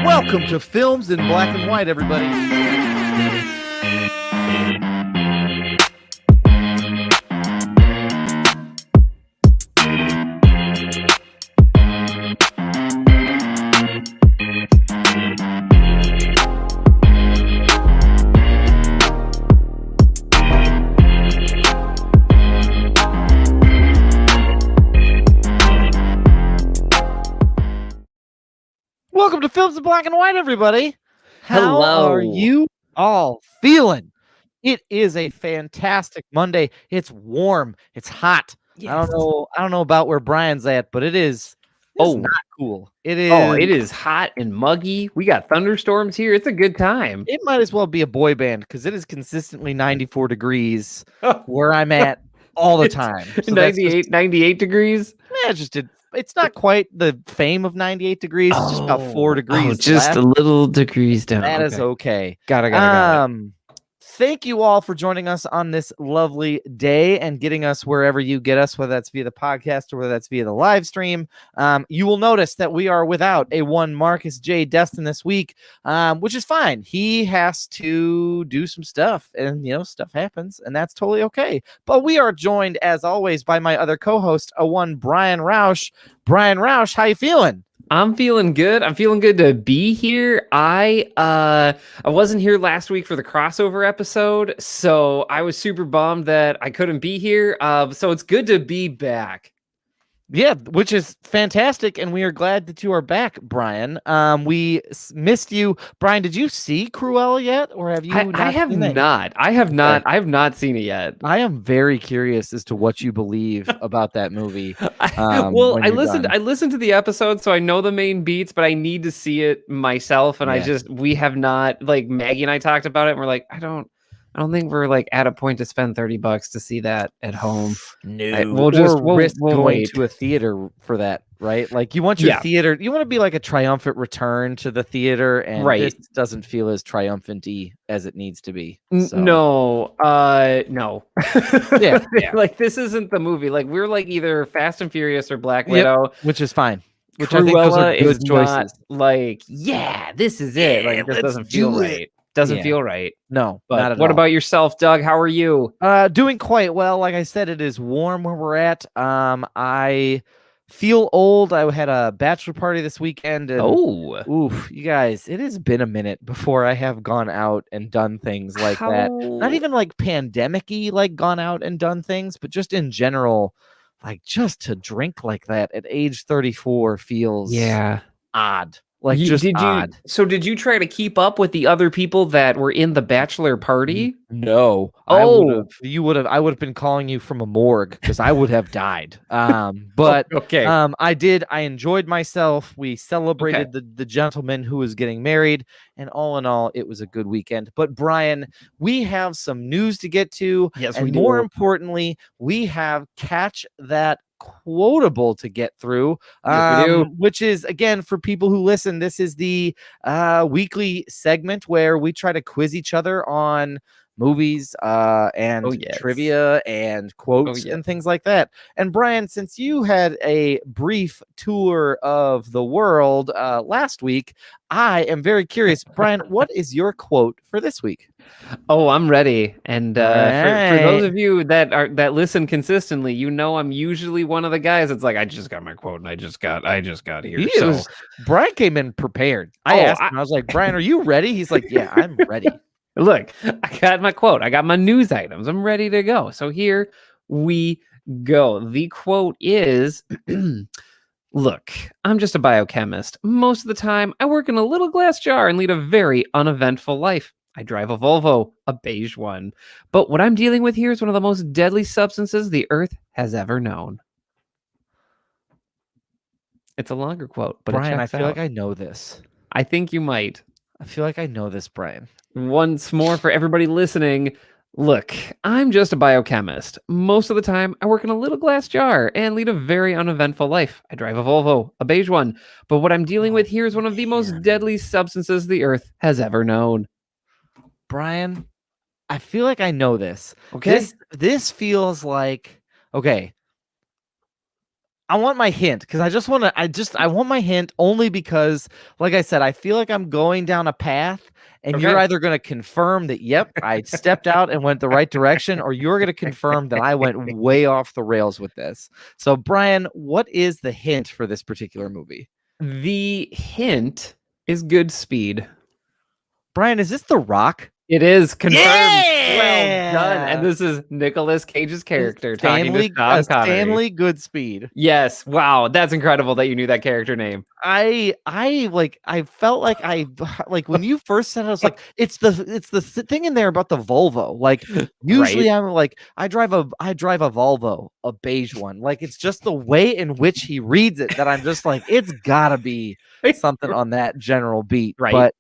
Welcome to Films in Black and White, everybody. Welcome to Films in Black and White, everybody. How Hello. are you all feeling? It is a fantastic Monday. It's warm. It's hot. Yes. I don't know about where Brian's at, but it's not cool. It is hot and muggy. We got thunderstorms here. It's a good time. It might as well be a boy band because it is consistently 94 degrees where I'm at all the time. So 98 degrees. Yeah, it's not quite the fame of 98 degrees. It's just about 4 degrees. Just left. A little degrees down. That is okay. Got it. Thank you all for joining us on this lovely day and getting us wherever you get us, whether that's via the podcast or whether that's via the live stream. You will notice that we are without a one Marcus J. Destin this week, which is fine. He has to do some stuff, and stuff happens, and that's totally okay. But we are joined, as always, by my other co-host, a one Brian Roush. Brian Roush, how you feeling? I'm feeling good. I'm feeling good to be here. I wasn't here last week for the crossover episode, so I was super bummed that I couldn't be here. So it's good to be back. Yeah, which is fantastic, and we are glad that you are back, Brian. We missed you, Brian. Did you see Cruella yet, or have you? I have not. I have not. I have not seen it yet. I am very curious as to what you believe about that movie. I listened to the episode, so I know the main beats, but I need to see it myself. And we have not. Like Maggie and I talked about it, and we're like, I don't think we're like at a point to spend $30 to see that at home. No, we'll risk going to a theater for that, right? Like you want your theater, you want to be like a triumphant return to the theater, and this doesn't feel as triumphant-y as it needs to be. So. No. Yeah. Like this isn't the movie. Like we're like either Fast and Furious or Black Widow, which is fine. Which I think those are good choices. Like, this is it. Like, this doesn't feel right. Doesn't feel right. No, but not at what all. About yourself, Doug? How are you? Doing quite well. Like I said, it is warm where we're at. I feel old. I had a bachelor party this weekend. And, you guys, it has been a minute before I have gone out and done things like that. Not even like pandemic-y, like gone out and done things, but just in general, like just to drink like that at age 34 feels odd. Like odd. So did you try to keep up with the other people that were in the bachelor party? No. I would have been calling you from a morgue because I would have died. But I did. I enjoyed myself. We celebrated the gentleman who was getting married, and all in all, it was a good weekend. But Brian, we have some news to get to. Yes, and more importantly, we have Catch That Quotable to get through, which is, again, for people who listen, this is the weekly segment where we try to quiz each other on movies and trivia and quotes and things like that. And Brian, since you had a brief tour of the world last week, I am very curious. Brian, what is your quote for this week? Oh, I'm ready. And for those of you that listen consistently, I'm usually one of the guys that's like, I just got my quote and I just got here. Brian came in prepared. I asked him, I was like, Brian, are you ready? He's like, yeah, I'm ready. Look, I got my quote. I got my news items. I'm ready to go. So here we go. The quote is, look, I'm just a biochemist. Most of the time, I work in a little glass jar and lead a very uneventful life. I drive a Volvo, a beige one. But what I'm dealing with here is one of the most deadly substances the earth has ever known. It's a longer quote, but Brian, I feel like I know this. I think you might. I feel like I know this, Brian. Once more for everybody listening. Look, I'm just a biochemist. Most of the time, I work in a little glass jar and lead a very uneventful life. I drive a Volvo, a beige one. But what I'm dealing with here is one of the most deadly substances the earth has ever known. Brian, I feel like I know this. Okay. This feels like, okay, I want my hint because I want my hint only because, like I said, I feel like I'm going down a path and you're Okay. either going to confirm that, yep, I stepped out and went the right direction, or you're going to confirm that I went way off the rails with this. So, Brian, what is the hint for this particular movie? The hint is good speed. Brian, is this The Rock? It is confirmed. Yeah! Well done. And this is Nicolas Cage's character talking to Sean Connery. Stanley Goodspeed. Yes. Wow. That's incredible that you knew that character name. I felt like like when you first said it, I was like, it's the thing in there about the Volvo. Like usually Right? I'm like, I drive a Volvo, a beige one. Like it's just the way in which he reads it that I'm just like, it's gotta be something on that general beat. Right. But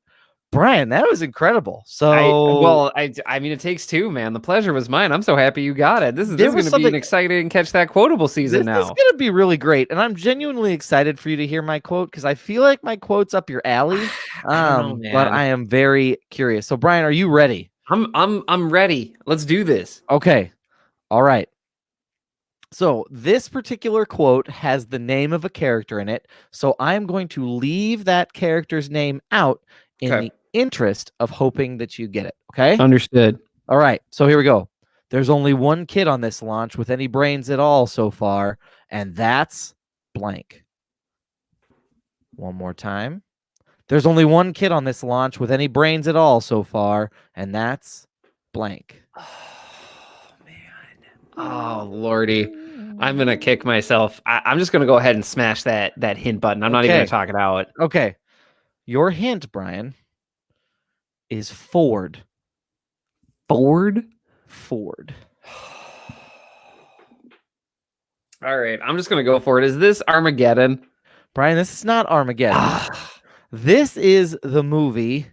Brian, that was incredible. So I mean, it takes two, man. The pleasure was mine. I'm so happy you got it. This is there going was to be an something. exciting catch that quotable season This is now. gonna be really great, and I'm genuinely excited for you to hear my quote because I feel like my quote's up your alley. I don't know, But man. I am very curious. So, Brian, are you ready? I'm ready. Let's do this. Okay. All right. So this particular quote has the name of a character in it. So I'm going to leave that character's name out in Okay. the interest of hoping that you get it. Okay. Understood. All right. So here we go. There's only one kid on this launch with any brains at all so far, and that's blank. One more time. There's only one kid on this launch with any brains at all so far, and that's blank. Oh man. Oh lordy. I'm gonna kick myself. I'm just gonna go ahead and smash that hint button. I'm not even gonna talk it out. Okay. Your hint, Brian, is Ford. Ford? Ford. All right, I'm just gonna go for it. Is this Armageddon? Brian, this is not Armageddon. This is the movie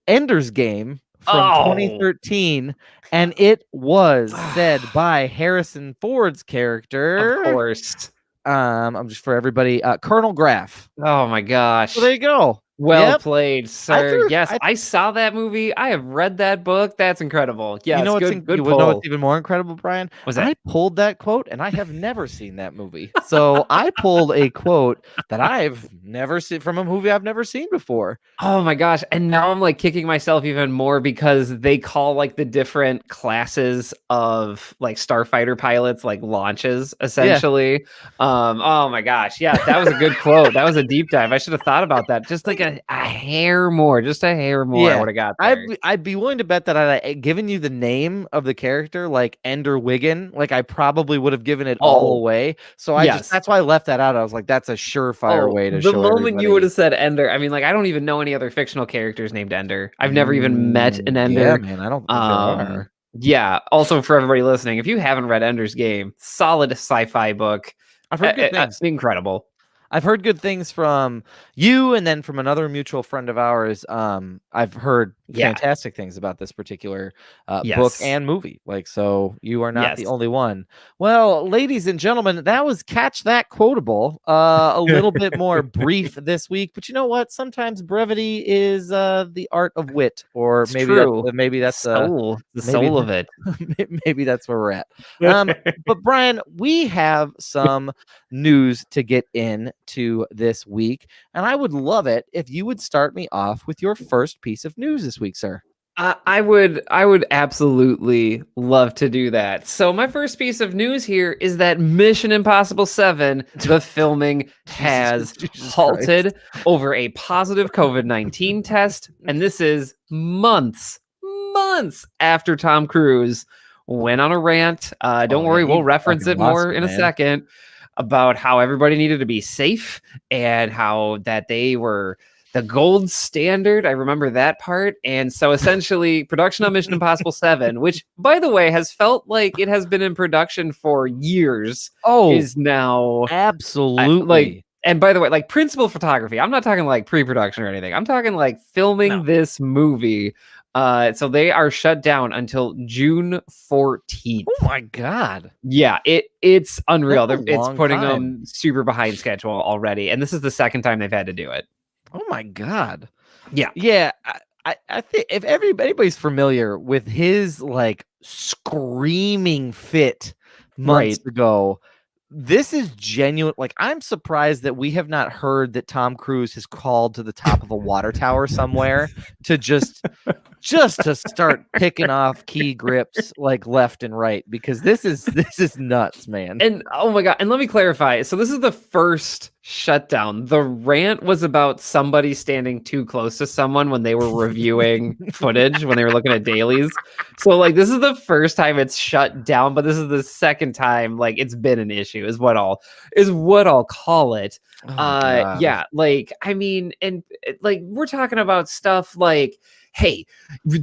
Ender's Game from 2013, and it was said by Harrison Ford's character. Of course. I'm just for everybody, Colonel Graff. Oh my gosh. So there you go. Well played, sir. I saw that movie. I have read that book. That's incredible. Yeah, you know good you pull. know what's even more incredible, Brian? Was that? I pulled that quote, and I have never seen that movie. So I pulled a quote that I've never seen from a movie I've never seen before. Oh my gosh. And now I'm like kicking myself even more because they call like the different classes of like starfighter pilots like launches essentially. Oh my gosh. Yeah, that was a good quote. That was a deep dive. I should have thought about that. Just like a hair more, just a hair more. I would have got there. I'd be willing to bet that I'd given you the name of the character, like Ender Wiggin. Like I probably would have given it all away. So that's why I left that out. I was like, that's a surefire way to show the moment everybody. You would have said Ender. I mean, like I don't even know any other fictional characters named Ender. I've never even met an Ender. Yeah, man, I don't think there are. Yeah. Also, for everybody listening, if you haven't read Ender's Game, solid sci-fi book. I've heard good things. Incredible. I've heard good things from you, and then from another mutual friend of ours. I've heard fantastic things about this particular book and movie. Like, so you are not the only one. Well, ladies and gentlemen, that was Catch That Quotable. A little bit more brief this week, but you know what? Sometimes brevity is the art of wit, or it's maybe that's the soul of it. Maybe that's where we're at. But Brian, we have some news to get into this week, and I would love it if you would start me off with your first piece of news this week, sir. I would absolutely love to do that. So my first piece of news here is that Mission Impossible 7, the filming has halted over a positive COVID-19 test, and this is months after Tom Cruise went on a rant. Don't worry, we'll reference it more in a second, about how everybody needed to be safe and how that they were the gold standard. I remember that part. And so essentially production on Mission Impossible 7, which by the way has felt like it has been in production for years, is now absolutely and by the way, like principal photography, I'm not talking like pre-production or anything. I'm talking like filming this movie. So they are shut down until June 14th. Oh my God. Yeah, it's unreal. It's putting them super behind schedule already. And this is the second time they've had to do it. Oh my God. Yeah. Yeah. I think if anybody's familiar with his like screaming fit months ago, this is genuine. Like, I'm surprised that we have not heard that Tom Cruise has called to the top of a water tower somewhere to just to start picking off key grips like left and right, because this is nuts, man. And oh my God. And let me clarify. So this is the first shutdown. The rant was about somebody standing too close to someone when they were reviewing footage, when they were looking at dailies. So like this is the first time it's shut down, but this is the second time like it's been an issue, is what I'll call it. Yeah, like I mean, and like we're talking about stuff like, hey,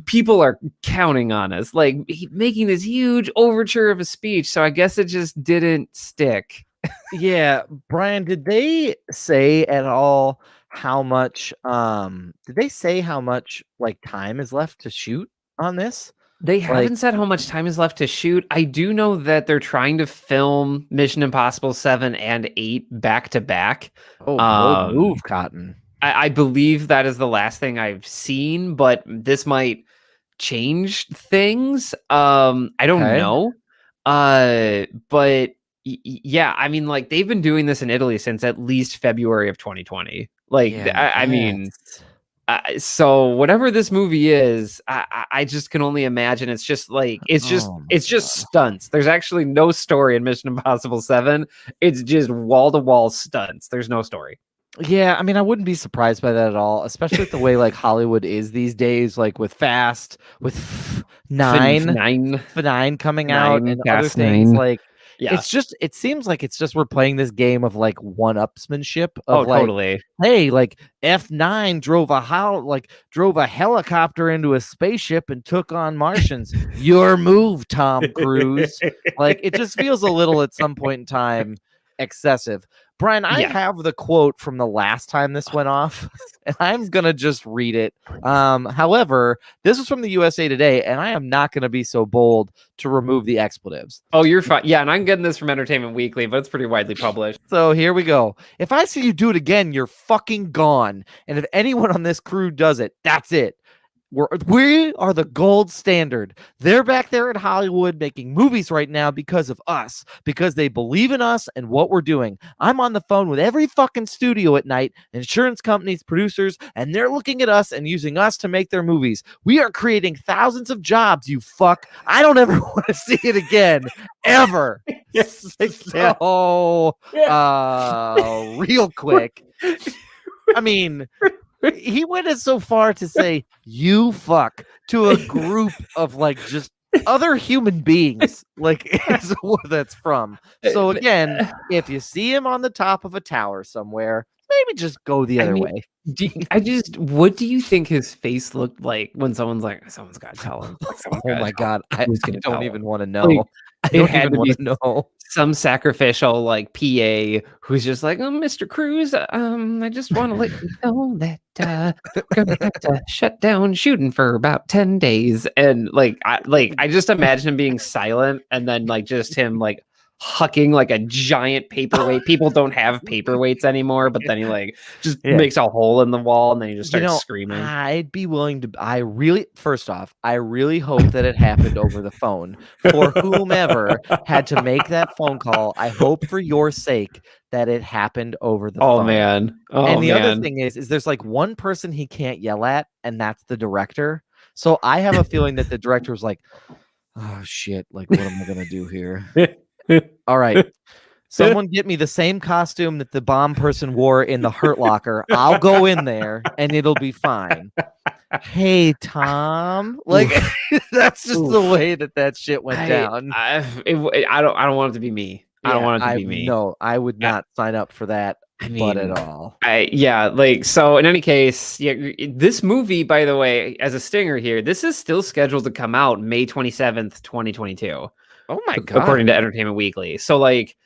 people are counting on us, like making this huge overture of a speech. So I guess it just didn't stick. Yeah, Brian, did they say at all how much did they say how much like time is left to shoot on this? They Like, haven't said how much time is left to shoot. I do know that they're trying to film Mission Impossible 7 and 8 back to back. oh, bold move, Cotton. I believe that is the last thing I've seen, but this might change things. I don't know. But yeah, I mean, like they've been doing this in Italy since at least February of 2020. Like, Yeah, I mean, so whatever this movie is, I just can only imagine it's just like it's just stunts. There's actually no story in Mission Impossible 7. It's just wall to wall stunts. There's no story. Yeah, I mean, I wouldn't be surprised by that at all, especially with the way like Hollywood is these days, like with Fast, with Nine coming out, and other things. Like, yeah, it seems like it's just we're playing this game of like one-upsmanship of like, totally. hey, like F9 drove a helicopter into a spaceship and took on Martians. Your move, Tom Cruise. Like, it just feels a little at some point in time excessive. Brian, I have the quote from the last time this went off, and I'm going to just read it. However, this was from the USA Today, and I am not going to be so bold to remove the expletives. Oh, you're fine. Yeah, and I'm getting this from Entertainment Weekly, but it's pretty widely published. So here we go. If I see you do it again, you're fucking gone. And if anyone on this crew does it, that's it. We are the gold standard. They're back there in Hollywood making movies right now because of us, because they believe in us and what we're doing. I'm on the phone with every fucking studio at night, insurance companies, producers, and they're looking at us and using us to make their movies. We are creating thousands of jobs, you fuck. I don't ever want to see it again, ever. So, real quick. I mean, he went as so far to say "you fuck" to a group of like just other human beings, like is where that's from. So again, if you see him on the top of a tower somewhere, maybe just go the other way. What do you think his face looked like when someone's got to tell him? Oh my God, I don't even want to know. Like, I don't even want to know. Some sacrificial like PA who's just like, oh, Mr. Cruz, I just want to let you know that we're gonna have to shut down shooting for about 10 days. And I just imagine him being silent and then like just him like hucking like a giant paperweight. People don't have paperweights anymore, but then he like just makes a hole in the wall and then he just starts screaming. I'd be willing to. First off, I really hope that it happened over the phone. For whomever had to make that phone call, I hope for your sake that it happened over the phone. Man. And the other thing is there's like one person he can't yell at, and that's the director. So I have a feeling that the director was like, oh shit, like what am I gonna do here? All right. Someone get me the same costume that the bomb person wore in the Hurt Locker. I'll go in there and it'll be fine. Hey, Tom. Like that's just the way that shit went down. I don't want it to be me. I don't want it to be me. No, I would not sign up for that. But at all. So in any case, this movie, by the way, as a stinger here, this is still scheduled to come out May 27th, 2022. Oh my God. According to Entertainment Weekly. So like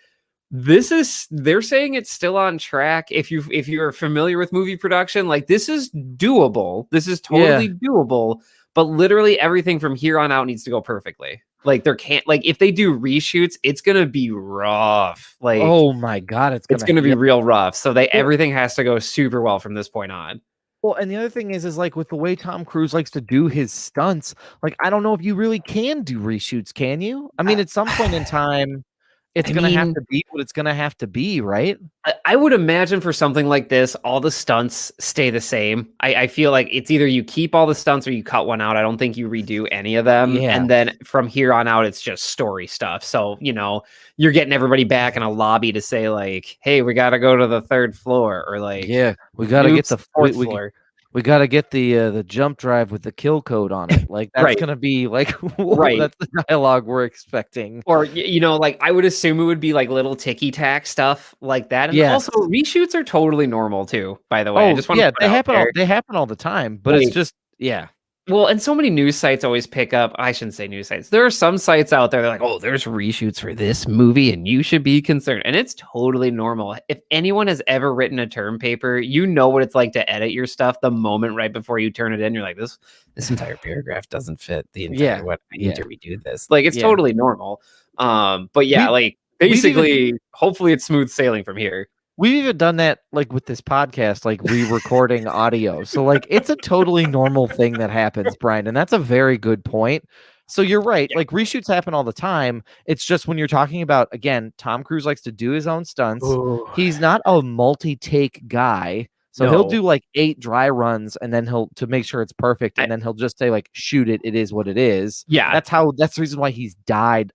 they're saying it's still on track. If you're familiar with movie production, like this is doable. This is totally doable, but literally everything from here on out needs to go perfectly. Like if they do reshoots, it's gonna be rough. Like, oh my God, it's gonna be real rough. So everything has to go super well from this point on. Well, and the other thing is like with the way Tom Cruise likes to do his stunts, like I don't know if you really can do reshoots, can you? I mean, at some point in time, it's gonna have to be what it's gonna have to be, right? I would imagine for something like this, all the stunts stay the same. I feel like it's either you keep all the stunts or you cut one out. I don't think you redo any of them. Yeah. And then from here on out, it's just story stuff. So, you're getting everybody back in a lobby to say like, hey, we got to go to the 3rd floor, or like, yeah, we got to get the 4th floor. We got to get the jump drive with the kill code on it. Like that's Right. gonna be like Right. That's the dialogue we're expecting. Or like I would assume it would be like little ticky tack stuff like that. And Yes. also reshoots are totally normal too, by the way. I just want to put they out happen. there. They happen all the time, but it's just Well, and so many news sites always pick up. I shouldn't say news sites. There are some sites out there. They're like, "Oh, there's reshoots for this movie, and you should be concerned." And it's totally normal. If anyone has ever written a term paper, you know what it's like to edit your stuff the moment right before you turn it in. You're like, "This entire paragraph doesn't fit the entire what I need to redo this." Like it's totally normal. But yeah, basically, hopefully it's smooth sailing from here. We've even done that like with this podcast, like re-recording audio. So like it's a totally normal thing that happens, Brian. And that's a very good point. So you're right. Like reshoots happen all the time. It's just when you're talking about, again, Tom Cruise likes to do his own stunts. Ooh. He's not a multi-take guy. So he'll do like 8 dry runs and then to make sure it's perfect. And then he'll just say like, shoot it. It is what it is. Yeah. That's the reason why he's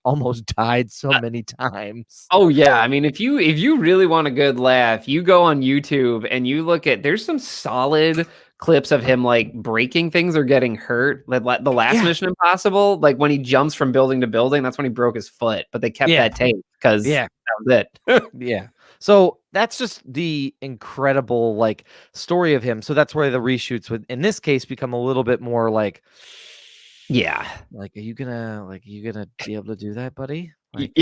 almost died so many times. Oh yeah. I mean, if you really want a good laugh, you go on YouTube and you look at, there's some solid clips of him like breaking things or getting hurt. Like the last Mission Impossible, like when he jumps from building to building, that's when he broke his foot, but they kept that tape because that was it. Yeah. So that's just the incredible like story of him. So that's where the reshoots would, in this case, become a little bit more like, like, are you gonna be able to do that, buddy? Like,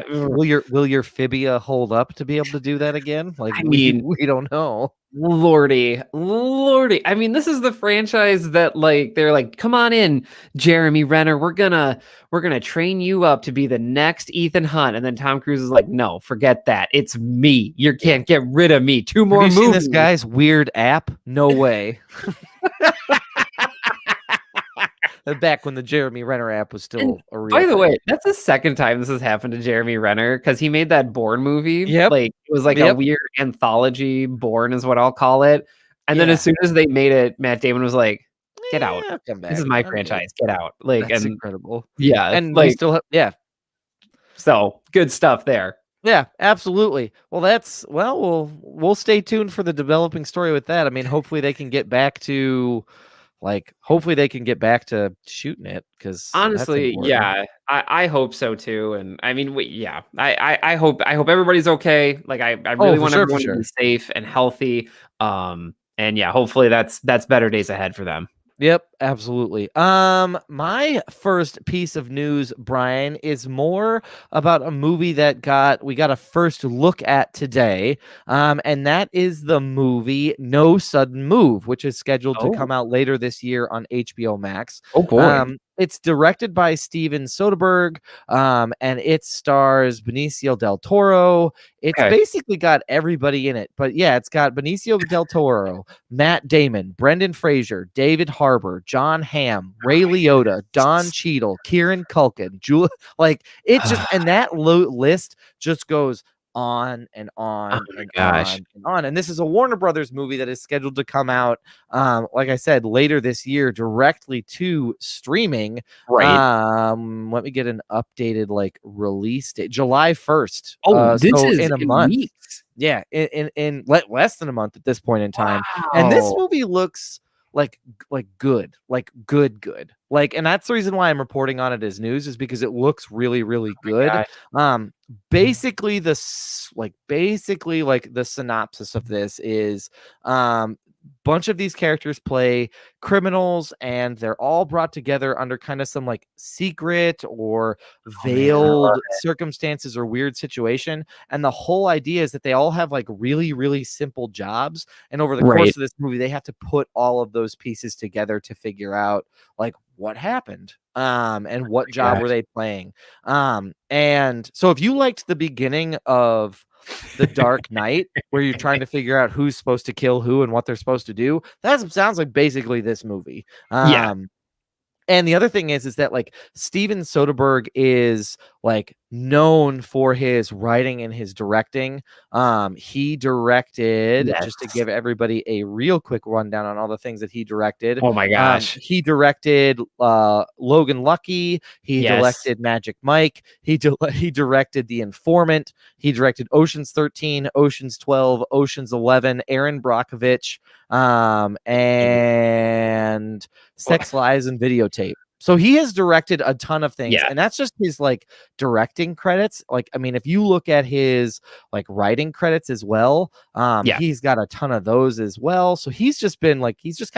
will your fibia hold up to be able to do that again? Like, we don't know. Lordy. I mean, this is the franchise that like they're like, come on in, Jeremy Renner. We're gonna train you up to be the next Ethan Hunt. And then Tom Cruise is like, no, forget that. It's me. You can't get rid of me. 2 more movies. Have you seen this guy's weird app? No way. Back when the Jeremy Renner app was still a real By the way, that's the second time this has happened to Jeremy Renner because he made that Bourne movie. Like it was like a weird anthology. Bourne is what I'll call it. And then as soon as they made it, Matt Damon was like, "Get out! This is my franchise. Get out!" Like, that's incredible. Yeah, and like, we still have, So good stuff there. Yeah, absolutely. Well, we'll stay tuned for the developing story with that. I mean, hopefully they can get back to. Hopefully they can get back to shooting it because honestly, I hope so too. And I mean, I hope everybody's okay. Like I really want everyone to be safe and healthy. And hopefully that's better days ahead for them. Yep, absolutely. My first piece of news, Brian, is more about a movie that we got a first look at today. And that is the movie No Sudden Move, which is scheduled to come out later this year on HBO Max. Oh boy. It's directed by Steven Soderbergh, and it stars Benicio del Toro. It's basically got everybody in it. But yeah, it's got Benicio del Toro, Matt Damon, Brendan Fraser, David Harbour, John Hamm, Ray Liotta, Don Cheadle, Kieran Culkin, Julia. Like it just and that list just goes on and on and on. And this is a Warner Brothers movie that is scheduled to come out, like I said, later this year, directly to streaming. Let me get an updated release date, July 1st. This is in a month. Weeks. Yeah, in less than a month at this point in time. Wow. And this movie looks good. And that's the reason why I'm reporting on it as news, is because it looks really, really good. Basically the synopsis of this is bunch of these characters play criminals, and they're all brought together under kind of some secret or veiled circumstances or weird situation. And the whole idea is that they all have really, really simple jobs. And over the course of this movie, they have to put all of those pieces together to figure out what happened, and what job were they playing. And so if you liked the beginning of The Dark Knight, where you're trying to figure out who's supposed to kill who and what they're supposed to do, that sounds like basically this movie. And the other thing is that like Steven Soderbergh is like known for his writing and his directing. He directed, Yes. just to give everybody a real quick rundown on all the things that he directed. Oh my gosh. He directed Logan Lucky. He Yes. directed Magic Mike. He directed The Informant. He directed Ocean's 13, Ocean's 12, Ocean's 11, Aaron Brockovich, and Sex, Lies, and Videotape. So he has directed a ton of things, Yeah. and that's just his like directing credits. Like, I mean, if you look at his like writing credits as well, Yeah. he's got a ton of those as well. So he's just kind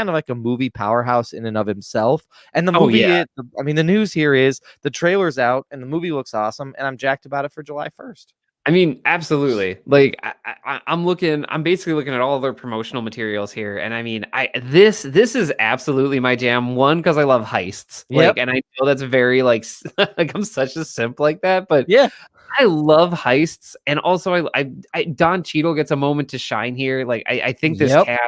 of like a movie powerhouse in and of himself. And the movie, I mean, the news here is the trailer's out and the movie looks awesome, and I'm jacked about it for July 1st. I mean, absolutely. Like I'm basically looking at all their promotional materials here, and I mean, this is absolutely my jam. One, because I love heists, like, and I know that's very like like I'm such a simp like that, but yeah, I love heists, and also I Don Cheadle gets a moment to shine here. Like, I think this cast,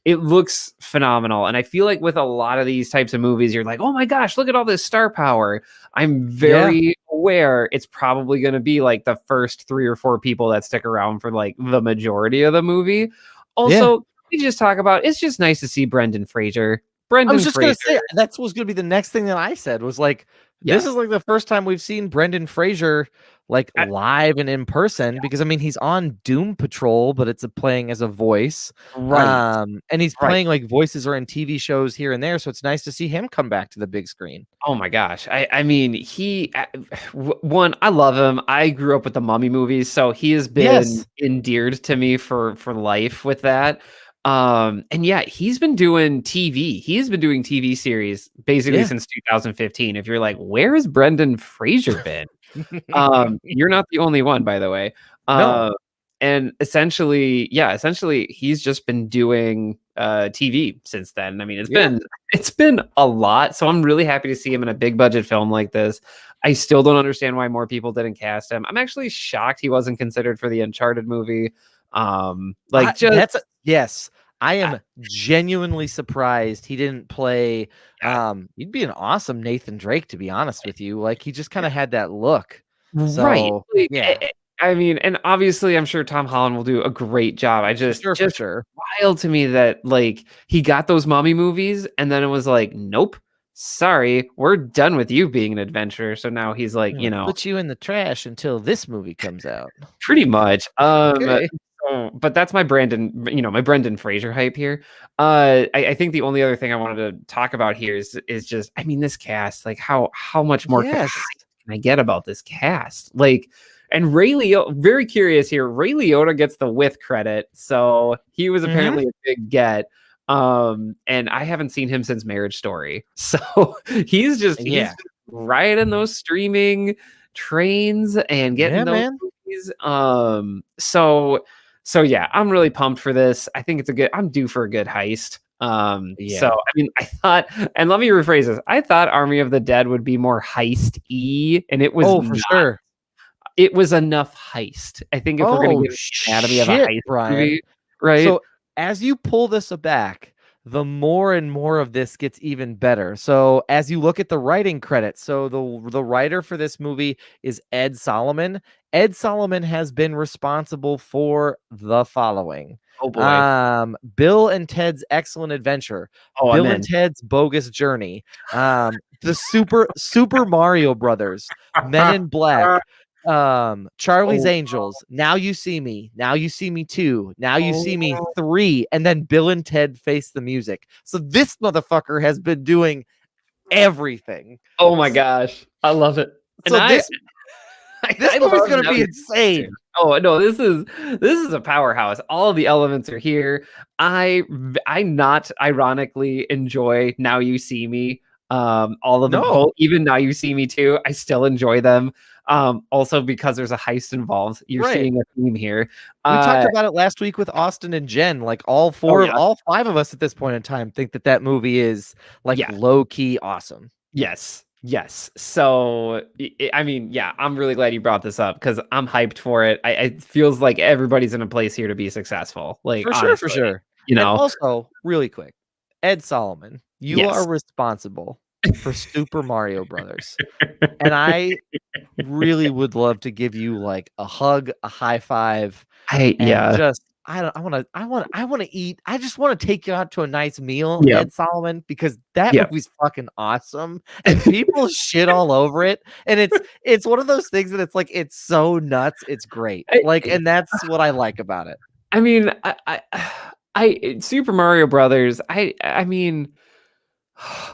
it looks phenomenal. And I feel like with a lot of these types of movies, you're like, oh my gosh, look at all this star power. I'm very aware it's probably going to be like the first 3 or 4 people that stick around for like the majority of the movie. Also, we just talk about, it's just nice to see Brendan Fraser. I was just going to say, that was going to be the next thing that I said was like, this is like the first time we've seen Brendan Fraser like live and in person, because I mean, he's on Doom Patrol, but it's playing as a voice. Right. And he's playing like voices or in TV shows here and there. So it's nice to see him come back to the big screen. Oh my gosh. I mean, one, I love him. I grew up with the Mummy movies, so he has been endeared to me for life with that. And yeah, he's been doing TV. He's been doing TV series basically since 2015. If you're like, where has Brendan Fraser been? You're not the only one, by the way. No. And essentially, he's just been doing TV since then. I mean, it's been a lot. So I'm really happy to see him in a big budget film like this. I still don't understand why more people didn't cast him. I'm actually shocked he wasn't considered for the Uncharted movie. I am genuinely surprised he didn't play. He'd be an awesome Nathan Drake, to be honest with you. Like, he just kind of had that look. So, right. Like, I mean, and obviously I'm sure Tom Holland will do a great job. I just wild to me that like he got those Mummy movies and then it was like, nope, sorry, we're done with you being an adventurer. So now he's like, put you in the trash until this movie comes out. Pretty much. But that's my Brendan Fraser hype here. I think the only other thing I wanted to talk about here is just, I mean, this cast, like how much more can I get about this cast? Like, and Ray Liotta, very curious here. Ray Liotta gets the with credit, so he was apparently a big get. And I haven't seen him since Marriage Story, so he's just riding those streaming trains and getting those movies. So yeah, I'm really pumped for this. I think I'm due for a good heist. So I mean, I thought, and let me rephrase this. I thought Army of the Dead would be more heist-y, and it was for sure. It was enough heist. I think if we're gonna give anatomy of a heist movie, right? So as you pull this back, the more and more of this gets even better. So as you look at the writing credits, so the writer for this movie is Ed Solomon. Ed Solomon has been responsible for the following. Oh boy. Bill and Ted's Excellent Adventure. Bill and Ted's Bogus Journey. The Super Mario Brothers. Men in Black. Charlie's Angels. Now You See Me. Now You See Me 2. Now You See Me 3. And then Bill and Ted Face the Music. So this motherfucker has been doing everything. Oh my gosh, I love it. So this movie's gonna be insane. Oh no, this is a powerhouse. All the elements are here. I not ironically enjoy Now You See Me. All of them, even Now You See Me Too, I still enjoy them. Also because there's a heist involved. You're seeing a theme here. We talked about it last week with Austin and Jen. Like all 5 of us at this point in time think that movie is like low key awesome. Yes. So, I mean, I'm really glad you brought this up because I'm hyped for it. It feels like everybody's in a place here to be successful. Like, for sure. You know, and also, really quick, Ed Solomon, you are responsible for Super Mario Brothers. And I really would love to give you like a hug, a high five, and Yeah. just I want to eat. I just want to take you out to a nice meal, Yeah. Ed Solomon, because that Yeah. movie's fucking awesome, and people shit all over it. And it's one of those things that it's like it's so nuts, it's great. Like, and that's what I like about it. I mean, Super Mario Brothers, I mean,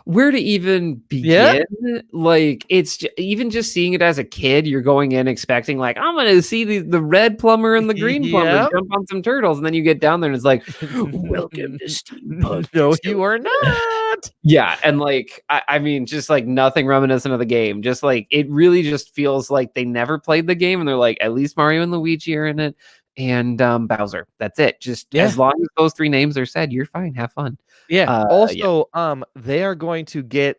where to even Yeah. begin? Like, it's even just seeing it as a kid, you're going in expecting like, I'm gonna see the red plumber and the green plumber Yeah. jump on some turtles, and then you get down there and it's like, welcome to steampunk No, you are dystopia. not. Yeah, and like I mean, just like nothing reminiscent of the game. Just like it really just feels like they never played the game, and they're like, at least Mario and Luigi are in it, and Bowser. That's it. Just Yeah. as long as those three names are said, you're fine. Have fun. Yeah. Yeah, Also, they are going to get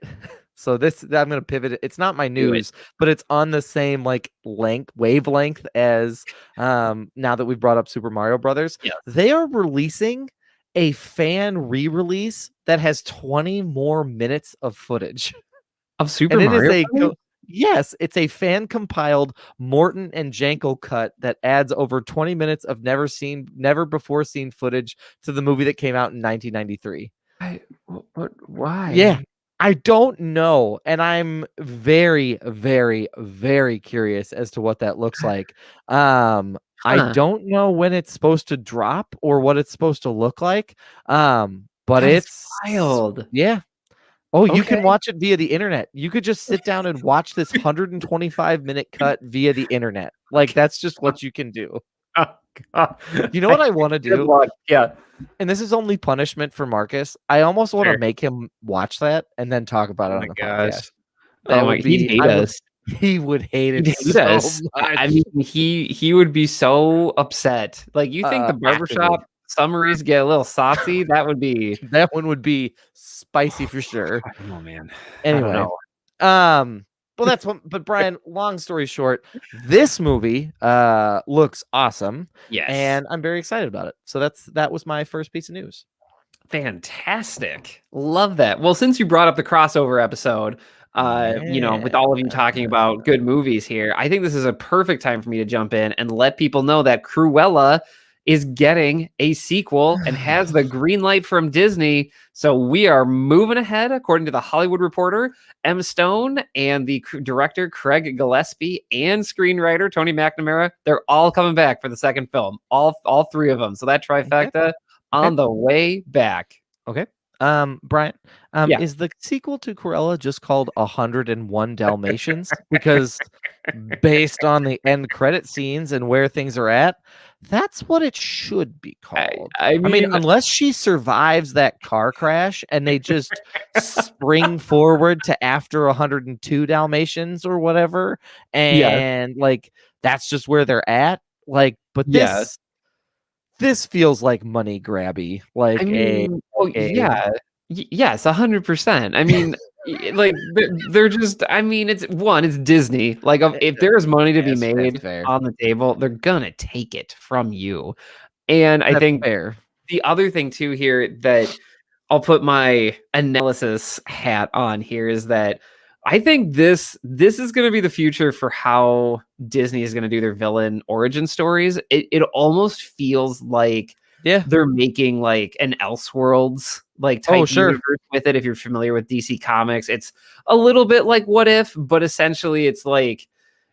so this I'm gonna pivot it. It's not my do it. news, but it's on the same like wavelength as now that we've brought up Super Mario Brothers. Yeah, They are releasing a fan re-release that has 20 more minutes of footage. of Super And it is Mario a Brothers? yes, it's a fan compiled Morton and Janko cut that adds over 20 minutes of never before seen footage to the movie that came out in 1993. What? Yeah. Why? I don't know, and I'm very, very, very curious as to what that looks like. I Huh? don't know when it's supposed to drop or what it's supposed to look like. But That is it's wild. yeah. Oh, you Okay. can watch it via the internet. You could just sit down and watch this 125-minute cut via the internet. Like, that's just what you can do. Oh, God. You know what I wanna Good do? luck. Yeah. And this is only punishment for Marcus. I almost wanna Sure. make him watch that and then talk about Oh it my on the gosh. podcast. Oh That my, would he'd be hate I would us. he would hate He'd it hate so us. I much. mean, he would be so upset. Like, you think the Actively. barbershop summaries get a little saucy? That would be That one would be spicy for sure. I don't know, man. I don't Anyway, know. well, that's what but Brian, long story short, this movie, looks awesome, Yes. and I'm very excited about it. So that was my first piece of news. Fantastic. Love that. Well, since you brought up the crossover episode, with Yeah. all of you talking about good movies here, I think this is a perfect time for me to jump in and let people know that Cruella is getting a sequel and has the green light from Disney. So we are moving ahead, according to the Hollywood Reporter, M. Stone and the director Craig Gillespie and screenwriter Tony McNamara. They're all coming back for the second film. All three of them. So that Okay, trifecta okay, on the way back. okay. Brian, Yeah. is the sequel to Cruella just called 101 Dalmatians? Because based on the end credit scenes and where things are at, that's what it should be I, called. I I mean, mean, unless she survives that car crash and they just spring forward to after 102 Dalmatians or whatever, yeah, and like that's just where they're at. Like, but yeah. this feels like money grabby, like I mean, well, a yeah, yes, 100%. I mean, like they're just. I mean, it's Disney. Like, if there's money to be that's made fair. on the table, they're gonna take it from you. And I That's think fair. the other thing too here that I'll put my analysis hat on here is that I think this is going to be the future for how Disney is going to do their villain origin stories. It almost feels like Yeah. they're making like an Elseworlds like Oh, type sure. universe with it. If you're familiar with DC Comics, it's a little bit like What If, but essentially it's like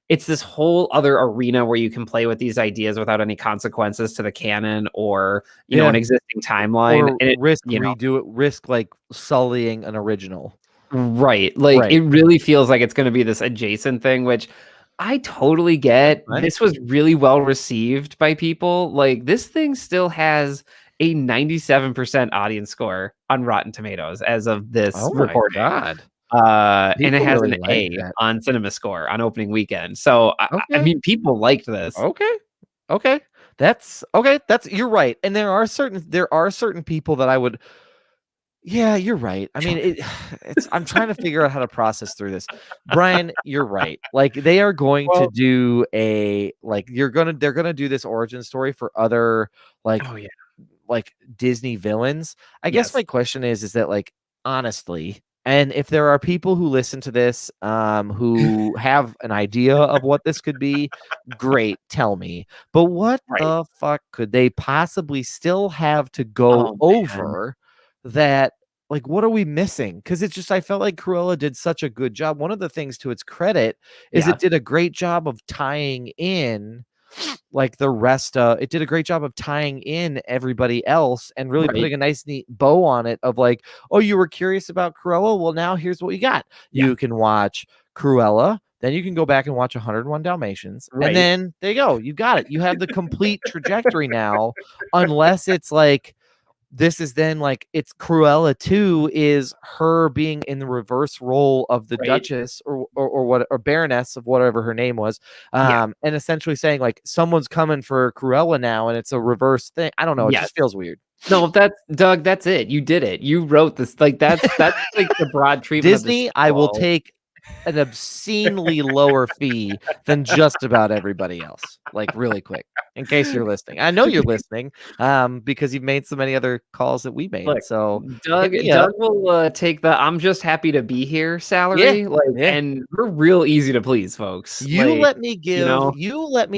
it's this whole other arena where you can play with these ideas without any consequences to the canon or an Yeah. existing timeline. Or And risk like sullying an original. right. Like Right. it really feels like it's going to be this adjacent thing, which I totally get. Right. This was really well received by people. Like this thing still has a 97% audience score on Rotten Tomatoes as of this Oh my recording. god. And it People has really an like A that. on Cinema Score on opening weekend. So I Okay. mean, people liked this. Okay. Okay. That's okay. That's you're right. And there are certain people that I would yeah, you're right. I mean, it's I'm trying to figure out how to process through this. Brian, you're right. Like they are going to Well, do they're gonna do this origin story for other oh yeah, like Disney villains. I guess yes. my question is that like honestly, And if there are people who listen to this who have an idea of what this could be, great, tell me. But what Right. the fuck could they possibly still have to go Oh, man. over that? Like, what are we missing? Because it's just, I felt like Cruella did such a good job. One of the things to its credit is Yeah. it did a great job of tying in like the rest it did a great job of tying in everybody else and really Right. putting a nice neat bow on it of like, oh, you were curious about Cruella, well, now here's what you got. Yeah. You can watch Cruella, then you can go back and watch 101 Dalmatians, and Right. then there you go, you got it, you have the complete trajectory now. Unless it's like this is then like it's Cruella 2 is her being in the reverse role of the Right. Duchess or what, or Baroness of whatever her name was, Yeah. and essentially saying like someone's coming for Cruella now and it's a reverse thing. I don't know, it Yes. just feels weird. No, that's Doug, that's it. You did it. You wrote this. Like that's like the broad treatment of the Disney, I will sequel. take an obscenely lower fee than just about everybody else. Like really quick, in case you're listening. I know you're listening, because you've made so many other calls that we made. Look, So Doug hit me up. will take the "I'm just happy to be here" Yeah, salary. Like, yeah. and we're real easy to please, folks. You Like, let me you know,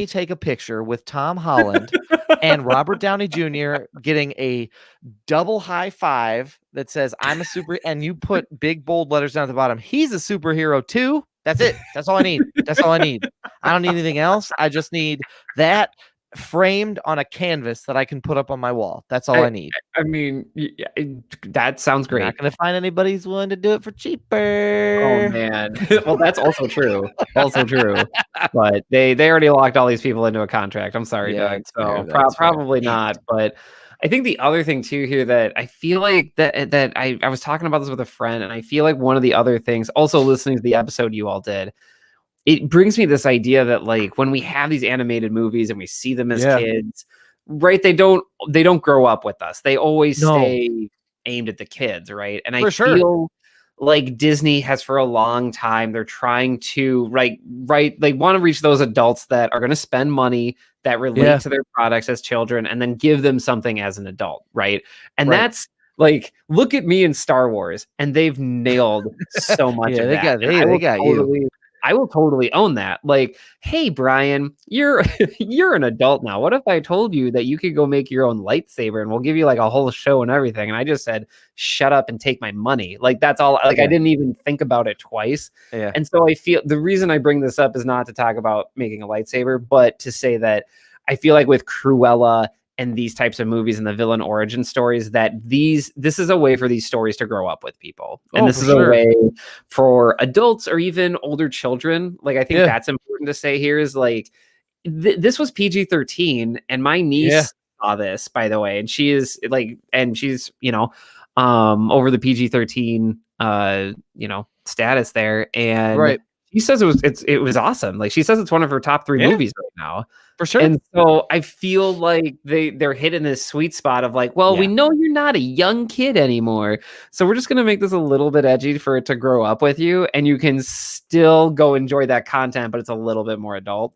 take a picture with Tom Holland and Robert Downey Jr. getting a double high five that says I'm a super, and you put big bold letters down at the bottom. He's a superhero too. That's it. That's all I need. That's all I need. I don't need anything else. I just need that framed on a canvas that I can put up on my wall. That's all I need. I mean, that sounds You're great. not going to find anybody who's willing to do it for cheaper. Oh man. Well, that's also true. Also true. But they already locked all these people into a contract. I'm sorry, Yeah, Doug. that's So fair, that's fair. probably not. But I think the other thing too here that I feel like that I was talking about this with a friend, and I feel like one of the other things, also listening to the episode you all did, it brings me this idea that like when we have these animated movies and we see them as Yeah. kids, right? They don't grow up with us. They always No. stay aimed at the kids, right? And I For sure. feel like Disney has for a long time, they're trying to they want to reach those adults that are going to spend money that relate Yeah. to their products as children and then give them something as an adult, right? And Right. that's like, look at me in Star Wars, and they've nailed so much Yeah, of they that. got And they got you. I will totally own that. Like, hey, Brian, you're you're an adult now. What if I told you that you could go make your own lightsaber and we'll give you like a whole show and everything? And I just said, shut up and take my money. Like, that's all. Like, Yeah. I didn't even think about it twice. Yeah. And so I feel the reason I bring this up is not to talk about making a lightsaber, but to say that I feel like with Cruella and these types of movies and the villain origin stories, that this is a way for these stories to grow up with people. And this is a way for adults or even older children. Like, I think that's important to say here is like, this was PG-13, and my niece saw this, by the way, and she is like, and she's, over the PG-13, status there. And she says it was awesome. Like, she says it's one of her top 3 movies right now. For sure. And so I feel like they're hitting this sweet spot of like, well, we know you're not a young kid anymore, so we're just going to make this a little bit edgy for it to grow up with you, and you can still go enjoy that content, but it's a little bit more adult.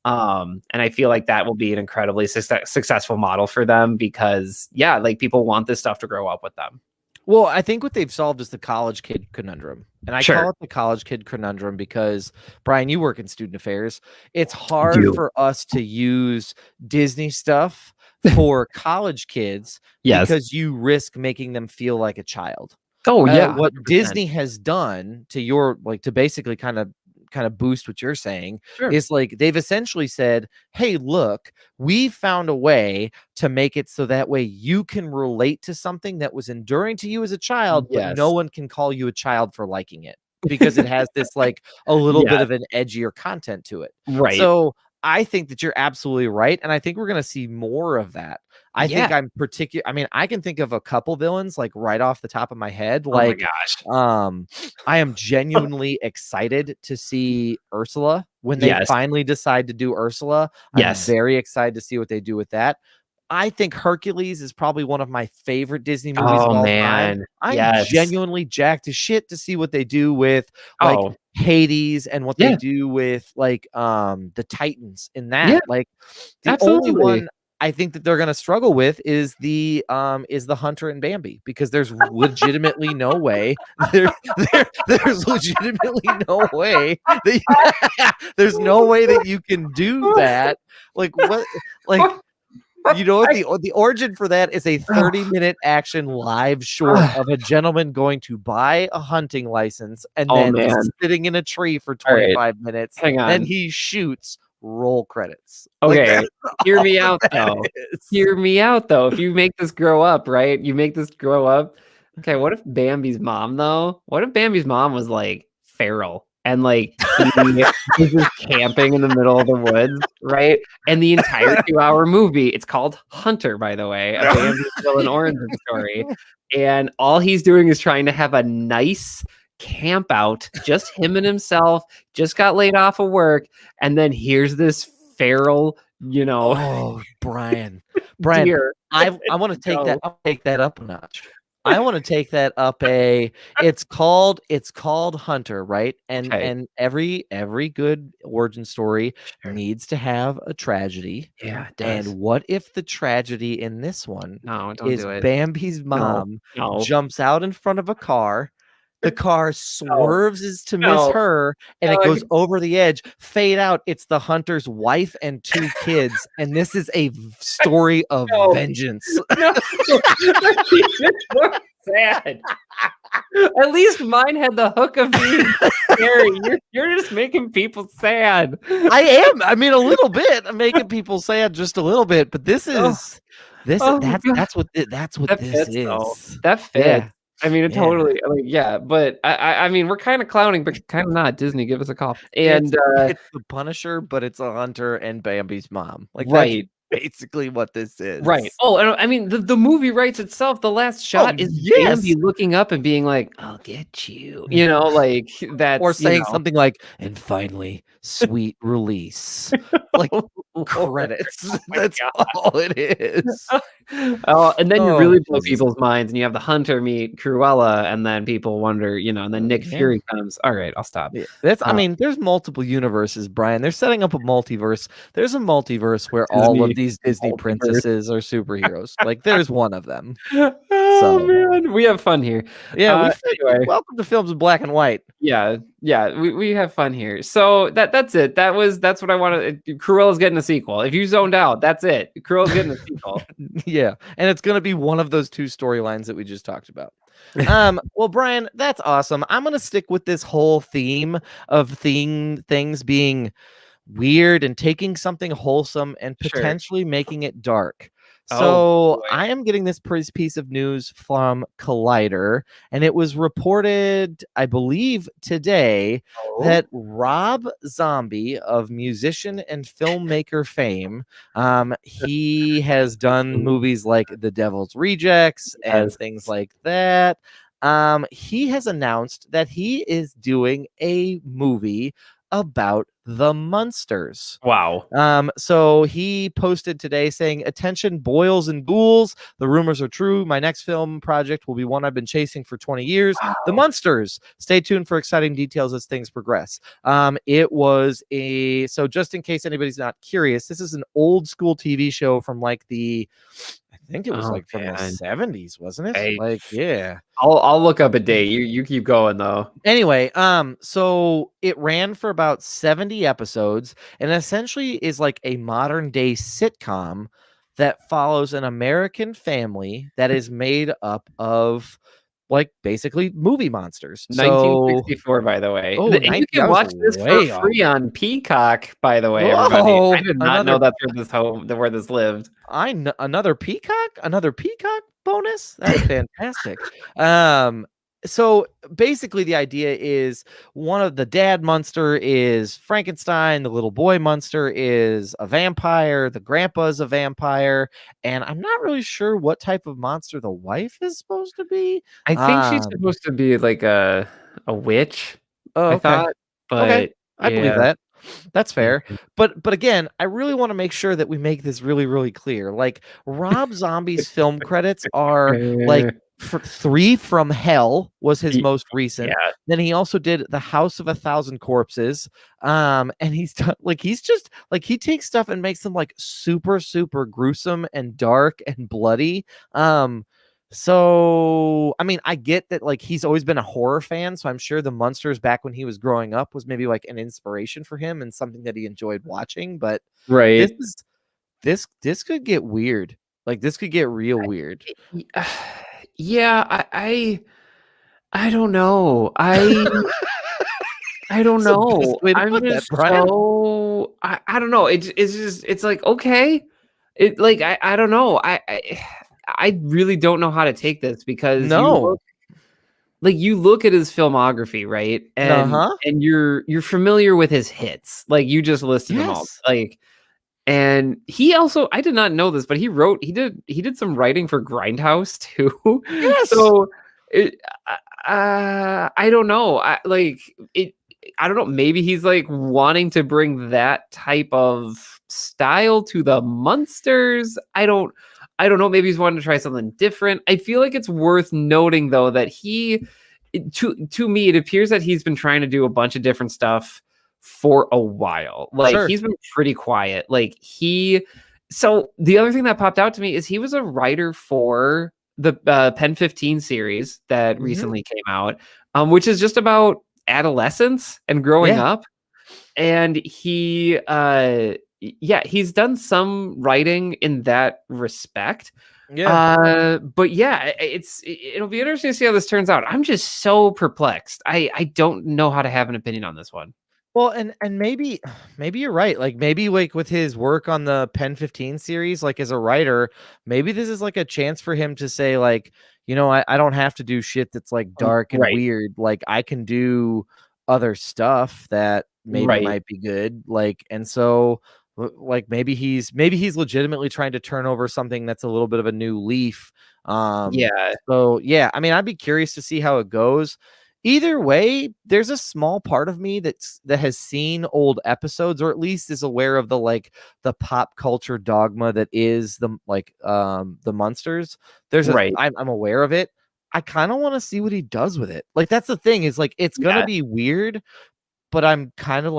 And I feel like that will be an incredibly successful model for them because, like, people want this stuff to grow up with them. Well, I think what they've solved is the college kid conundrum. And I call it the college kid conundrum because, Brian, you work in student affairs. It's hard for us to use Disney stuff for college kids because you risk making them feel like a child. Oh, yeah. What 100%. Disney has done to basically kind of boost what you're saying is like they've essentially said, hey, look, we found a way to make it so that way you can relate to something that was enduring to you as a child, but no one can call you a child for liking it because it has this like a little bit of an edgier content to it. Right. So I think that you're absolutely right. And I think we're going to see more of that. I think I can think of a couple villains like right off the top of my head. Like, oh my gosh. I am genuinely excited to see Ursula when they finally decide to do Ursula. I'm very excited to see what they do with that. I think Hercules is probably one of my favorite Disney movies of all time. I'm genuinely jacked to shit to see what they do with like Hades and what they do with like the Titans in that. Like the only one I think that they're going to struggle with is the Hunter and Bambi, because there's legitimately no way there's legitimately no way that there's no way that you can do that. Like what? Like, you know what, the origin for that is a 30-minute action live short of a gentleman going to buy a hunting license and Oh, then man. sitting in a tree for All right. 25 minutes. Hang on. Then he shoots, roll credits. Okay, Like, hear me out though. Hear me out though. If you make this grow up, right? You make this grow up. Okay, what if Bambi's mom though? What if Bambi's mom was like feral and like he was just camping in the middle of the woods, right? And the entire 2-hour movie, it's called Hunter, by the way, a Bambi's villain origin story. And all he's doing is trying to have a nice camp out, just him and himself, just got laid off of work, and then here's this feral, oh, Brian, deer. I want to take that. I'll take that up a notch. I want to take that up it's called Hunter, right? And every good origin story needs to have a tragedy. Yeah, it does. And what if the tragedy in this one don't is do it. Bambi's mom No. jumps out in front of a car, the car swerves as to miss No. her, and it goes over the edge. Fade out. It's the hunter's wife and 2 kids, and this is a story of vengeance. No. That's even more sad. At least mine had the hook of being scary. You're just making people sad. I am. I mean, a little bit. I'm making people sad just a little bit, but this is that's what this is. Though. That fits. Yeah. I mean, it totally. I mean, yeah, but I mean, we're kind of clowning, but kind of not. Disney, give us a call. And it's the Punisher, but it's a hunter and Bambi's mom. Like, right. That's basically what this is. Right. Oh, and I mean, the movie writes itself. The last shot is Bambi looking up and being like, "I'll get you," like that, or saying something like, "And finally, sweet release." Like, credits. That's all it is. Oh, and then you really blow people's minds, and you have the hunter meet Cruella, and then people wonder, and then Nick Fury comes. All right, I'll stop. Yeah, I mean, there's multiple universes, Brian. They're setting up a multiverse. There's a multiverse where all of these Disney princesses are superheroes. Like, there's one of them. Oh man, we have fun here. Yeah, anyway. Welcome to Films in Black and White. Yeah, we have fun here. So that's it. That's what I wanted. Cruella's getting a sequel. If you zoned out, that's it. Cruella's getting a sequel. Yeah, and it's gonna be one of those 2 storylines that we just talked about. Well, Brian, that's awesome. I'm gonna stick with this whole theme of things being weird and taking something wholesome and potentially making it dark. So I am getting this piece of news from Collider, and it was reported, I believe, today that Rob Zombie, of musician and filmmaker fame, he has done movies like The Devil's Rejects and things like that. He has announced that he is doing a movie about the Munsters. Wow. So he posted today saying, "Attention, boils and ghouls. The rumors are true. My next film project will be one I've been chasing for 20 years. The Munsters. Stay tuned for exciting details as things progress." It was so just in case anybody's not curious, this is an old school TV show from like I think it was from the 70s, wasn't it? Hey, like, yeah. I'll look up a date. You keep going though. Anyway, so it ran for about 70 episodes and essentially is like a modern day sitcom that follows an American family that is made up of like basically movie monsters. 1964, by the way. Oh, and you can watch this for free on Peacock, by the way, everybody. I did not know that's where this lived. Another peacock bonus. That's fantastic. So basically the idea is one of the dad monster is Frankenstein, the little boy monster is a vampire, the grandpa is a vampire, and I'm not really sure what type of monster the wife is supposed to be. I think she's supposed to be like a witch. Oh, okay. I thought, but I believe that. That's fair. But again, I really want to make sure that we make this really, really clear. Like, Rob Zombie's film credits are like Three from Hell was his most recent. Yeah. Then he also did The House of a Thousand Corpses. And he's done he's just he takes stuff and makes them like super, super gruesome and dark and bloody. So I mean, I get that he's always been a horror fan, so I'm sure the Munsters back when he was growing up was maybe like an inspiration for him and something that he enjoyed watching. But this Right. is this could get weird. This could get real weird. Yeah, I don't know. I don't That's the best know. way to I'm put that, just Brian. so I don't know. It's just it's like okay. It like I don't know. I really don't know how to take this because No. you look at his filmography, right? Uh-huh. And you're familiar with his hits. Like you just listed them all. Yes. And he also, I did not know this, but he did some writing for Grindhouse too. Yes. So I don't know. I don't know. Maybe he's like wanting to bring that type of style to the Munsters. I don't know. Maybe he's wanting to try something different. I feel like it's worth noting though that to me, it appears that he's been trying to do a bunch of different stuff for a while. Sure. He's been pretty quiet. So the other thing that popped out to me is he was a writer for the Pen 15 series that recently came out, which is just about adolescence and growing up. And he's done some writing in that respect. But yeah, it'll be interesting to see how this turns out. I'm just so perplexed. I don't know how to have an opinion on this one. Well, and maybe you're right. Maybe with his work on the Pen 15 series, as a writer, maybe this is a chance for him to say I don't have to do shit that's dark and weird. I can do other stuff that maybe might be good. And so maybe he's legitimately trying to turn over something that's a little bit of a new leaf. So yeah, I mean, I'd be curious to see how it goes. Either way, there's a small part of me that has seen old episodes, or at least is aware of the pop culture dogma that is the Munsters. I'm aware of it. I kind of want to see what he does with it. That's the thing is it's gonna be weird, but I'm kind of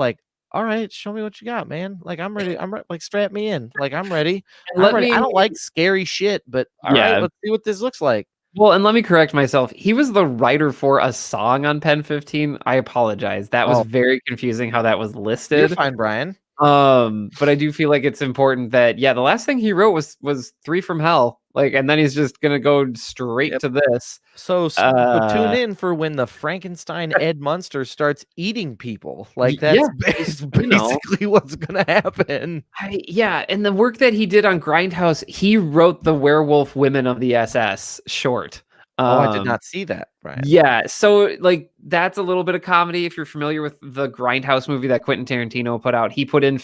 all right, show me what you got, man. I'm ready. Strap me in. I'm ready. I'm ready. I don't like scary shit, but all right, let's see what this looks like. Well, and let me correct myself. He was the writer for a song on Pen 15. I apologize. That was very confusing how that was listed. You're fine, Brian. But I do feel like it's important that the last thing he wrote was 3 from Hell. And then he's just gonna go straight to this. So tune in for when the Frankenstein Ed Munster starts eating people. That's basically what's gonna happen. And the work that he did on Grindhouse, he wrote the Werewolf Women of the SS short. I did not see that, Brian. Yeah, so that's a little bit of comedy. If you're familiar with the Grindhouse movie that Quentin Tarantino put out, Quentin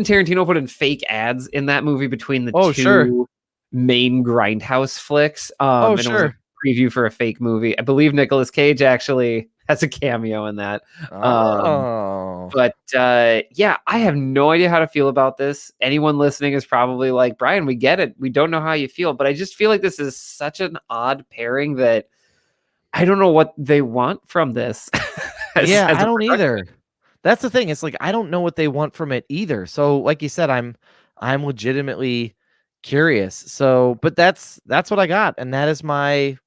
Tarantino put in fake ads in that movie between the two main Grindhouse flicks. And it was a preview for a fake movie. I believe Nicolas Cage actually has a cameo in that. But I have no idea how to feel about this. Anyone listening is probably like, Brian, we get it. We don't know how you feel, but I just feel like this is such an odd pairing that I don't know what they want from this. I don't either. That's the thing. It's I don't know what they want from it either. So like you said, I'm legitimately curious. So, but that's what I got. And that is my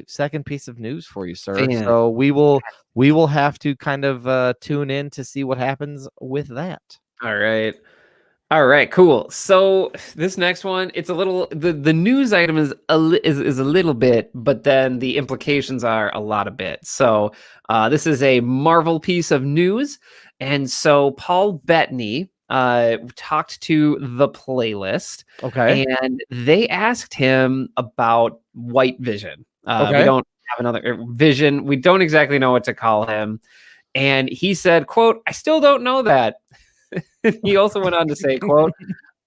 second piece of news for you, sir. So we will have to kind of tune in to see what happens with that. All right, cool. So this next one, it's a little the news item is a little bit, but then the implications are a lot of bit. So this is a Marvel piece of news, and so Paul Bettany talked to the Playlist, and they asked him about White Vision. We don't have another Vision. We don't exactly know what to call him, and he said, "quote I still don't know that." He also went on to say, quote,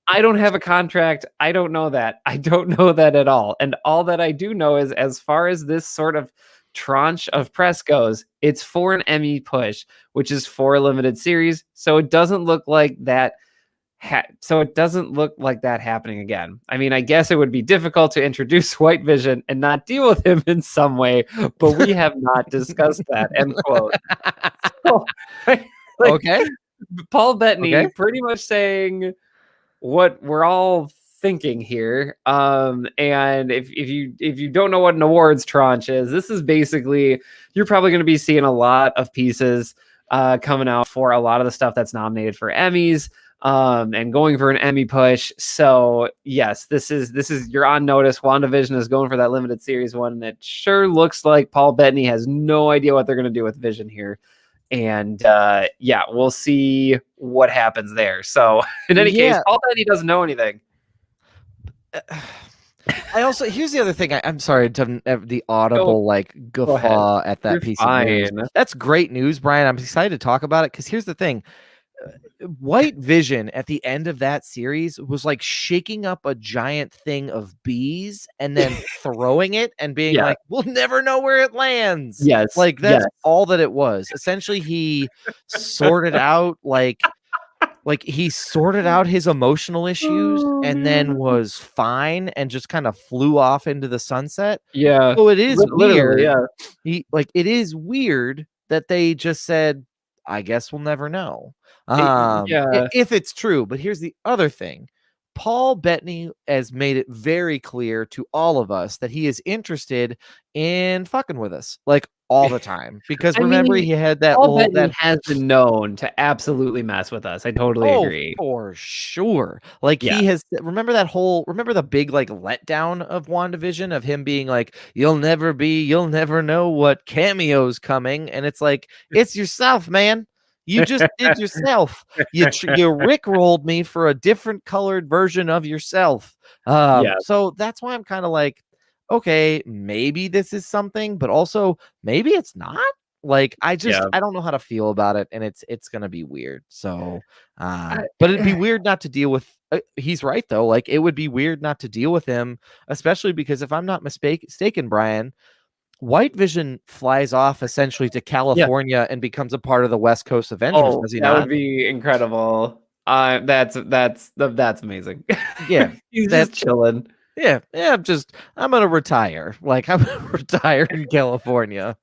"I don't have a contract. I don't know that. I don't know that at all. And all that I do know is as far as this sort of tranche of press goes, it's for an Emmy push, which is for a limited series. So it doesn't look like that so it doesn't look like that happening again. I mean, I guess it would be difficult to introduce White Vision and not deal with him in some way, but we have not discussed that. End quote. So, like, Okay. Paul Bettany Okay. pretty much saying what we're all thinking here. And if you don't know what an awards tranche is, this is basically, you're probably going to be seeing a lot of pieces coming out for a lot of the stuff that's nominated for Emmys, and going for an Emmy push. So yes, this is you're on notice. WandaVision is going for that limited series one, and it sure looks like Paul Bettany has no idea what they're going to do with Vision here. And yeah, we'll see what happens there. So in any case, Paul Bettany doesn't know anything. I also, here's the other thing. I'm sorry, the audible like guffaw at that piece of news. That's great news, Brian. I'm excited to talk about it because here's the thing. White Vision at the end of that series was like shaking up a giant thing of bees and then throwing it and being like, we'll never know where it lands. Yes. Like that's all that it was. Essentially, he sorted out he sorted out his emotional issues and then was fine and just kind of flew off into the sunset. Yeah. So it is weird. Yeah. It is weird that they just said, I guess we'll never know. If it's true. But here's the other thing. Paul Bettany has made it very clear to all of us that he is interested in fucking with us like all the time, because remember, he had that has been known to absolutely mess with us. I totally agree. For sure. Like he has, remember the big like letdown of WandaVision of him being like, you'll never know what cameo's coming. And it's like, it's yourself, man. You just did yourself. You rickrolled me for a different colored version of yourself. So that's why I'm kind of like, okay, maybe this is something, but also maybe it's not. Like I don't know how to feel about it, and it's gonna be weird. So, but it'd be weird not to deal with. He's right though. Like it would be weird not to deal with him, especially because if I'm not mistaken, Brian, White Vision flies off essentially to California and becomes a part of the West Coast Avengers. Does he not? That would be incredible. That's amazing. Yeah, he's just chilling. Yeah, I'm gonna retire. Like I'm gonna retire in California.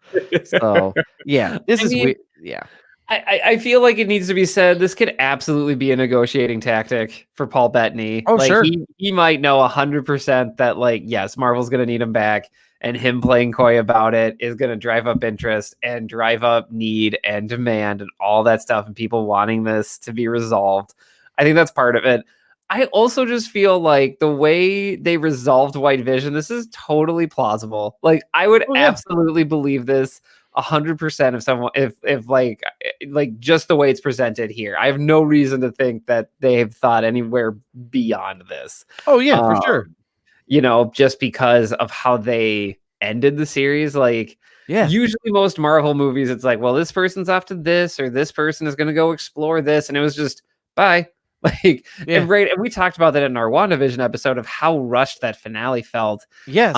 So yeah, this is weird. Yeah. I feel like it needs to be said, this could absolutely be a negotiating tactic for Paul Bettany. Oh, sure. He might know 100% that, like, yes, Marvel's going to need him back, and him playing coy about it is going to drive up interest and drive up need and demand and all that stuff, and people wanting this to be resolved. I think that's part of it. I also just feel like the way they resolved White Vision, this is totally plausible. Like, I would absolutely believe this 100% if someone, if like just the way it's presented here. I have no reason to think that they've thought anywhere beyond this. Oh yeah, for sure. You know, just because of how they ended the series. Like, usually most Marvel movies, it's like, well, this person's off to this, or this person is going to go explore this, and it was just bye. Like, and we talked about that in our WandaVision episode of how rushed that finale felt. Yes.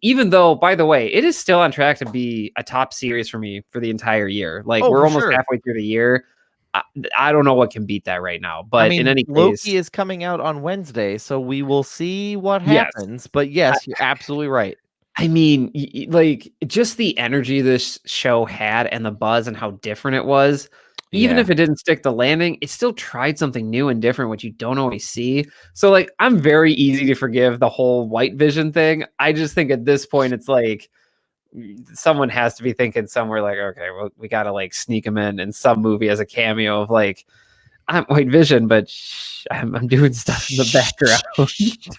Even though, by the way, it is still on track to be a top series for me for the entire year. Like, we're almost halfway through the year. I don't know what can beat that right now. But in any case, Loki is coming out on Wednesday, so we will see what happens. But yes, you're absolutely right. I mean, like, just the energy this show had and the buzz and how different it was. Even if it didn't stick the landing, it still tried something new and different, which you don't always see. So, like, I'm very easy to forgive the whole White Vision thing. I just think at this point, it's like someone has to be thinking somewhere like, okay, well, we got to like sneak him in some movie as a cameo of like, I'm White Vision, but I'm doing stuff in the background.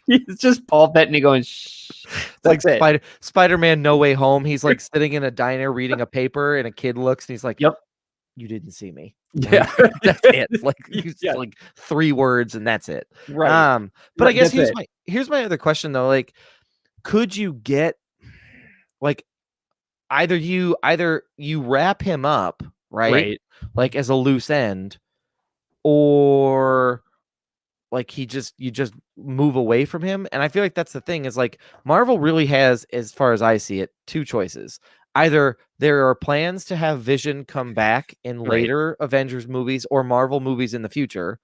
It's just Paul Bettany going, shh. It's like Spider-Man No Way Home. He's like sitting in a diner reading a paper, and a kid looks, and he's like, yep. You didn't see me. Yeah, that's it. Like, like 3 words, and that's it. Right. But I guess here's my other question though. Like, could you get like either you wrap him up, right? Like as a loose end, or like you just move away from him. And I feel like that's the thing, is like Marvel really has, as far as I see it, 2 choices. Either there are plans to have Vision come back in later Avengers movies or Marvel movies in the future,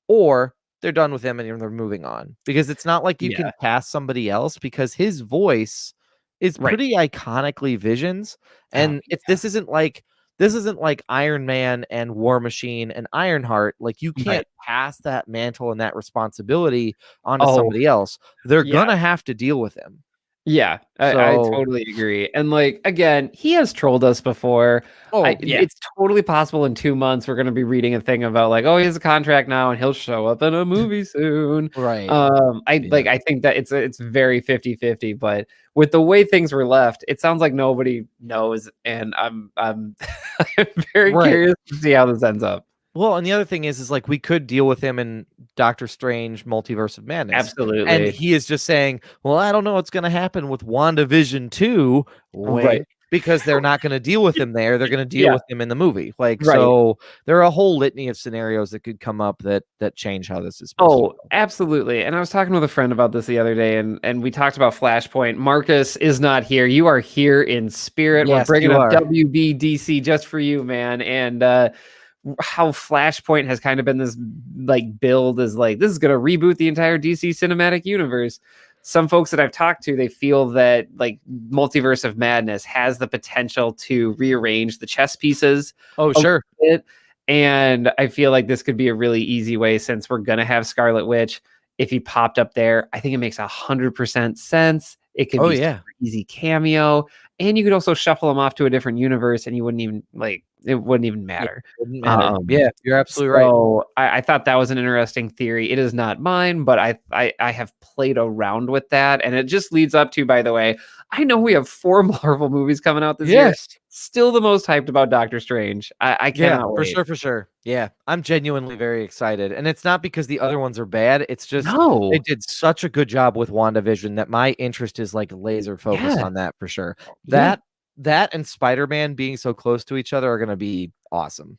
or they're done with him and they're moving on, because it's not like you Yeah. can cast somebody else, because his voice is Right. pretty iconically Vision's. And Yeah. this isn't like Iron Man and War Machine and Ironheart. Like, you Right. can't pass that mantle and that responsibility onto Oh, somebody else. They're yeah. gonna have to deal with him. Yeah, I So, totally agree. And like again, he has trolled us before. oh yeah, It's totally possible in 2 months we're gonna be reading a thing about like, oh, he has a contract now and he'll show up in a movie soon. right. Yeah. I think that it's very 50-50, but with the way things were left, it sounds like nobody knows, and I'm I'm very Right. curious to see how this ends up. Well, and the other thing is like, we could deal with him in Doctor Strange Multiverse of Madness. And Absolutely. he is just saying, well, I don't know what's going to happen with WandaVision 2, Right. wink, because they're not going to deal with him there. They're going to deal Yeah. with him in the movie. Like, Right. so there are a whole litany of scenarios that could come up that change how this is supposed to Oh, go. absolutely. And I was talking with a friend about this the other day, and we talked about Flashpoint. Marcus is not here. You are here in spirit. We're Yes, bringing you up are. WBDC just for you, man. And how Flashpoint has kind of been this like build is like, this is going to reboot the entire DC cinematic universe. Some folks that I've talked to, they feel that like Multiverse of Madness has the potential to rearrange the chess pieces. Oh, a sure. little bit. And I feel like this could be a really easy way, since we're going to have Scarlet Witch. If he popped up there, I think it makes 100% sense. It could Oh, be yeah. super easy cameo. And you could also shuffle him off to a different universe and you wouldn't even like, it wouldn't even matter. Wouldn't matter. Yeah, you're absolutely right. So I thought that was an interesting theory. It is not mine, but I have played around with that. And it just leads up to, by the way, I know we have 4 Marvel movies coming out this year. Yes. Still the most hyped about Doctor Strange. I cannot wait. For sure. Yeah, I'm genuinely very excited. And it's not because the other ones are bad. It's just No. they did such a good job with WandaVision that my interest is like laser focused Yeah. on that for sure. Yeah. That and Spider-Man being so close to each other are going to be awesome.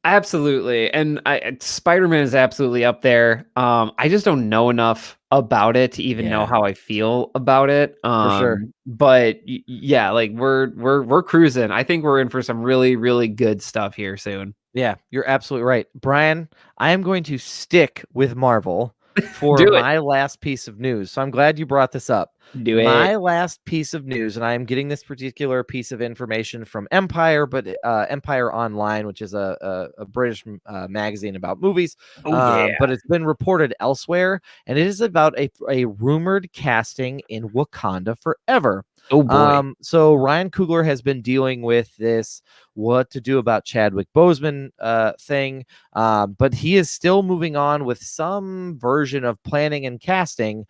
Absolutely. And Spider-Man is absolutely up there. I just don't know enough about it to even know Yeah. how I feel about it. For sure. But yeah, like we're cruising. I think we're in for some really, really good stuff here soon. Yeah, you're absolutely right. Brian, I am going to stick with Marvel for Do it. my last piece of news. So I'm glad you brought this up. Do it. My last piece of news, and I am getting this particular piece of information from Empire, but Empire Online, which is a British magazine about movies. Oh, yeah. But it's been reported elsewhere, and it is about a rumored casting in Wakanda Forever. Oh boy. So Ryan Coogler has been dealing with this what to do about Chadwick Boseman thing, but he is still moving on with some version of planning and casting,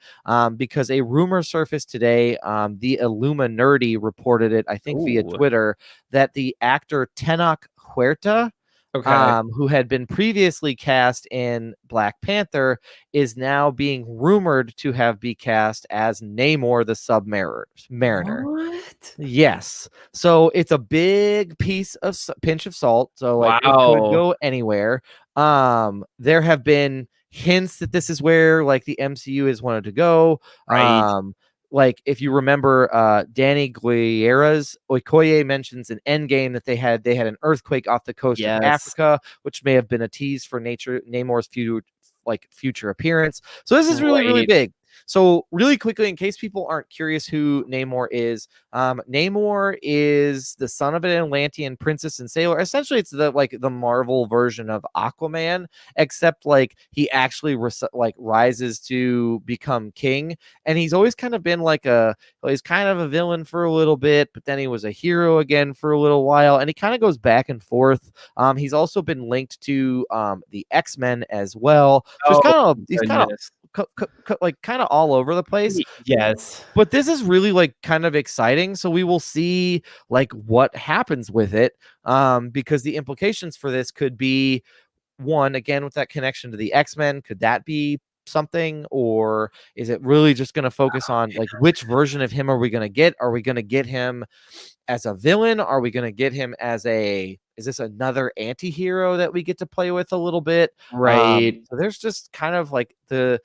because a rumor surfaced today. The Illuminerdi reported it, I think, via Twitter, that the actor Tenoch Huerta, who had been previously cast in Black Panther, is now being rumored to have be cast as Namor the Submariner. What? Yes. So it's a big pinch of salt. So like, it could go anywhere. There have been hints that this is where like the MCU has wanted to go. Right. Like, if you remember, Danny Guerra's Okoye mentions in Endgame that they had an earthquake off the coast of Africa, which may have been a tease for Namor's future appearance. So this is really, really big. So really quickly, in case people aren't curious who Namor is the son of an Atlantean princess and sailor. Essentially, it's the Marvel version of Aquaman, except like he actually rises to become king. And he's always kind of been he's kind of a villain for a little bit, but then he was a hero again for a little while, and he kind of goes back and forth. He's also been linked to the X-Men as well. So he's kind of all over the place. Yes. But this is really like kind of exciting. So we will see like what happens with it. Because the implications for this could be, one, again, with that connection to the X-Men, could that be something, or is it really just going to focus on like which version of him are we going to get? Are we going to get him as a villain? Are we going to get him as is this another anti-hero that we get to play with a little bit? Right. So there's just kind of like this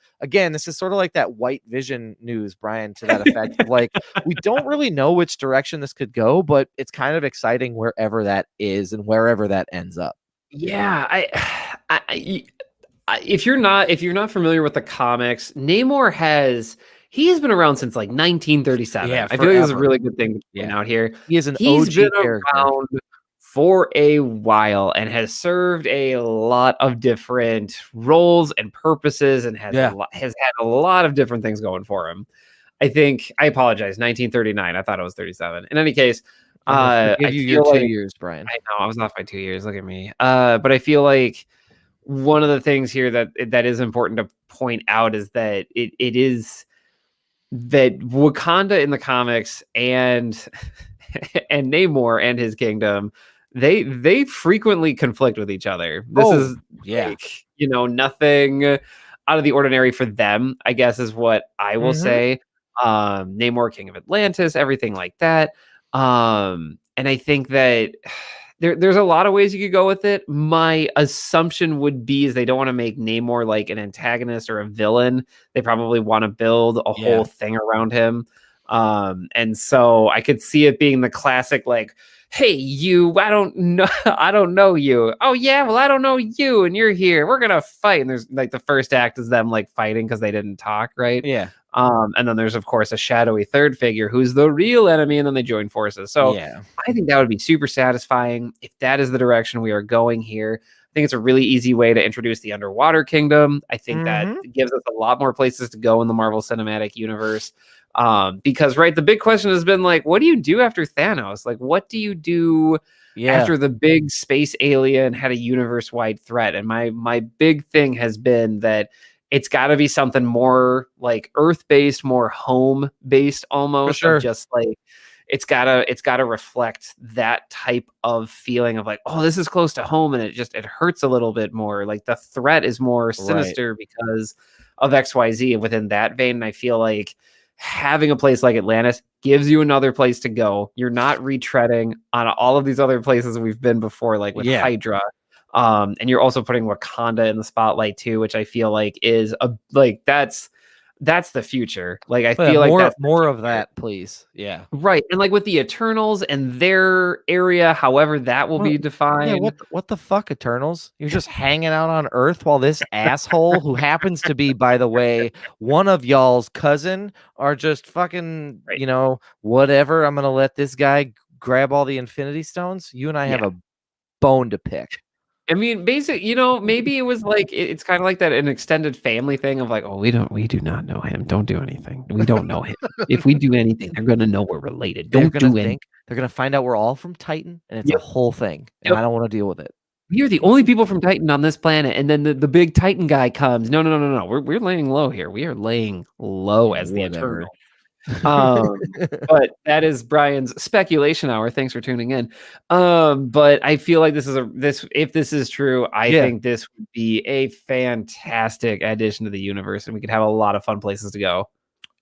is sort of like that White Vision news, Brian, to that effect. Of like, we don't really know which direction this could go, but it's kind of exciting wherever that is and wherever that ends up. Yeah, if you're not familiar with the comics, Namor he's been around since like 1937. Yeah, I feel like this is a forever. really good thing to point Yeah. out here. He is an He's been OG character. around for a while and has served a lot of different roles and purposes and has had a lot of different things going for him. I apologize, 1939. I thought it was 37. In any case, I'm gonna forgive I you your feel 2 like years, Brian. I know I was off by 2 years. Look at me. But I feel like one of the things here that is important to point out is that it is that Wakanda in the comics and and Namor and his kingdom, they frequently conflict with each other. This is yeah. like, nothing out of the ordinary for them, I guess is what I will Mhm. say. Namor, King of Atlantis, everything like that. And I think that there's a lot of ways you could go with it. My assumption would be is they don't want to make Namor like an antagonist or a villain. They probably want to build a whole thing around him. And so I could see it being the classic, like, hey, you, I don't know, I don't know you. Oh yeah, well, I don't know you, and you're here. We're gonna fight. And there's like the first act is them like fighting because they didn't talk, right? Yeah. And then there's of course a shadowy third figure who's the real enemy, and then they join forces. So Yeah. I think that would be super satisfying if that is the direction we are going here. I think it's a really easy way to introduce the underwater kingdom. I think that Mhm. gives us a lot more places to go in the Marvel Cinematic Universe. Because right, the big question has been like, what do you do after Thanos? Like, what do you do Yeah. after the big space alien had a universe-wide threat? And my big thing has been that it's got to be something more like Earth-based, more home-based, For almost of sure. just like it's gotta reflect that type of feeling of like, oh, this is close to home, and it hurts a little bit more. Like the threat is more Right. sinister because of XYZ within that vein. And I feel like having a place like Atlantis gives you another place to go. You're not retreading on all of these other places we've been before, like with Yeah. Hydra. And you're also putting Wakanda in the spotlight too, which I feel like is that's the future. Like I Yeah, feel like that's the more of future. that, please. Yeah. Right. And like with the Eternals and their area, however that will Well, be yeah, defined. what the fuck, Eternals? You're just hanging out on Earth while this asshole, who happens to be, by the way, one of y'all's cousin, are just fucking, Right. whatever. I'm gonna let this guy grab all the Infinity Stones. You and I have Yeah. a bone to pick. I mean, maybe it was like it's kind of like that an extended family thing of like, oh, we do not know him. Don't do anything. We don't know him. If we do anything, they're gonna know we're related. They're Don't gonna do anything. think they're gonna find out we're all from Titan, and it's a Yep. whole thing, and Yep. I don't want to deal with it. We are the only people from Titan on this planet, and then the big Titan guy comes. No, no, no, no, no. We're laying low here. We are laying low as the Whatever. Eternal. But that is Brian's speculation hour. Thanks for tuning in. But I feel like if this is true, I Yeah. think this would be a fantastic addition to the universe, and we could have a lot of fun places to go.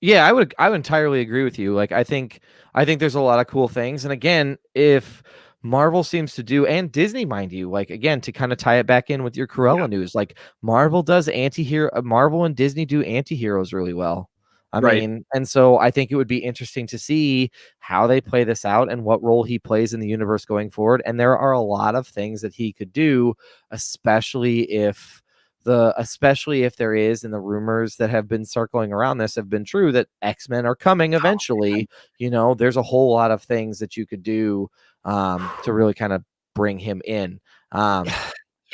Yeah, I would entirely agree with you. Like I think there's a lot of cool things. And again, if Marvel seems to do, and Disney, mind you, like again, to kind of tie it back in with your Cruella news, like Marvel and Disney do anti-heroes really well. I Right. mean, and so I think it would be interesting to see how they play this out and what role he plays in the universe going forward. And there are a lot of things that he could do, especially if there is, and the rumors that have been circling around this have been true, that X-Men are coming eventually. There's a whole lot of things that you could do to really kind of bring him in.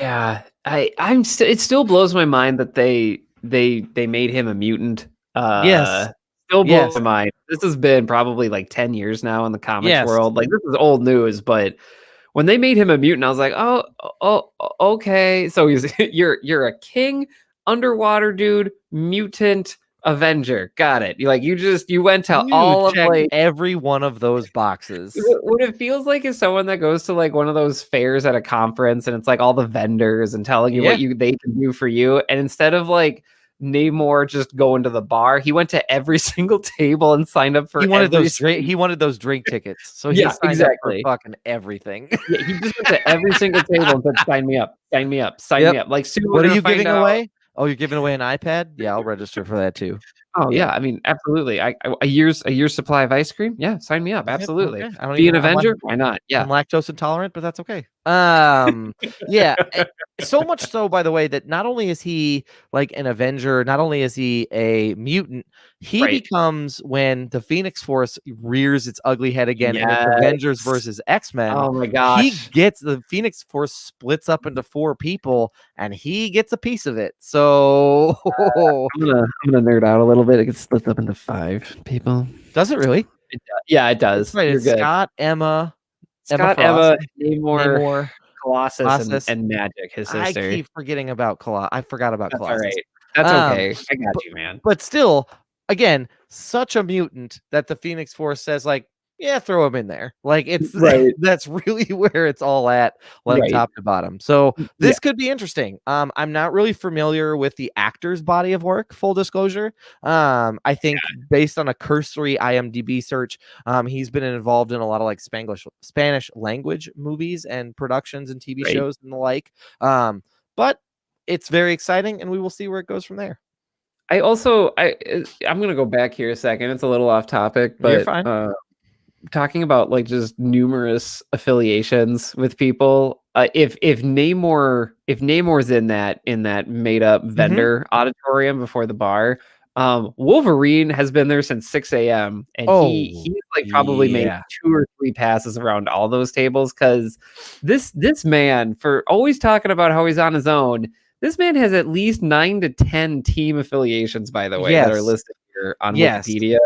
Yeah, it still blows my mind that they made him a mutant. Yes. Still blows Yes. my mind. This has been probably like 10 years now in the comics Yes. world. Like this is old news, but when they made him a mutant, I was like, okay. So you're a king, underwater dude, mutant, Avenger. Got it. You went to You all of check like every one of those boxes. what it feels like is someone that goes to like one of those fairs at a conference and it's like all the vendors and telling you Yeah. what they can do for you. And instead of like Namor just going to the bar, he went to every single table and signed up for He wanted every he wanted those drink tickets. So he Yeah, signed up for exactly. fucking everything. Yeah, he just went to every single table and said, "Sign me up, sign me up, sign Yep. me up." Like soon we're What are gonna you find giving out. away? Oh, you're giving away an iPad? Yeah, I'll register for that too. Oh yeah, I mean, absolutely. A year's supply of ice cream. Yeah, sign me up. Yep, Absolutely. okay. I don't Be an even Avenger. Why not? I'm Yeah. lactose intolerant, but that's okay. Yeah, so much so, by the way, that not only is he like an Avenger, not only is he a mutant, he Right. becomes when the Phoenix Force rears its ugly head again, and it's Avengers Yes. versus X-Men. Oh my He gosh. gets the Phoenix Force splits up into 4 people, and he gets a piece of it. So, I'm gonna nerd out a little bit. It gets split up into 5 people. does it really? Yeah, it That's does. right. You're It's good. Scott, Emma Scott, Frost, Emma, Namor, Namor, Colossus, and Colossus. Magic, his I sister. keep forgetting about I forgot about That's all Colossus. right. That's Um, okay. I got but you, man. but still, again, such a mutant that the Phoenix Force says, like, yeah, throw him in there. Like it's Right. that's really where it's all at, like Right. top to bottom. So Yeah. this could be interesting. I'm not really familiar with the actor's body of work, full disclosure. I think based on a cursory IMDb search, he's been involved in a lot of like Spanish language movies and productions and TV Right. shows and the like. But it's very exciting, and we will see where it goes from there. I'm gonna go back here a second. It's a little off topic, You're but fine. talking about like just numerous affiliations with people. If Namor's in that made up Mhm. vendor auditorium before the bar, Wolverine has been there since 6 a.m. and Oh, he's like probably made yeah. 2 or 3 passes around all those tables because this man, for always talking about how he's on his own, this man has at least 9 to 10 team affiliations, by the way, that are Yes. listed here on Yes. Wikipedia.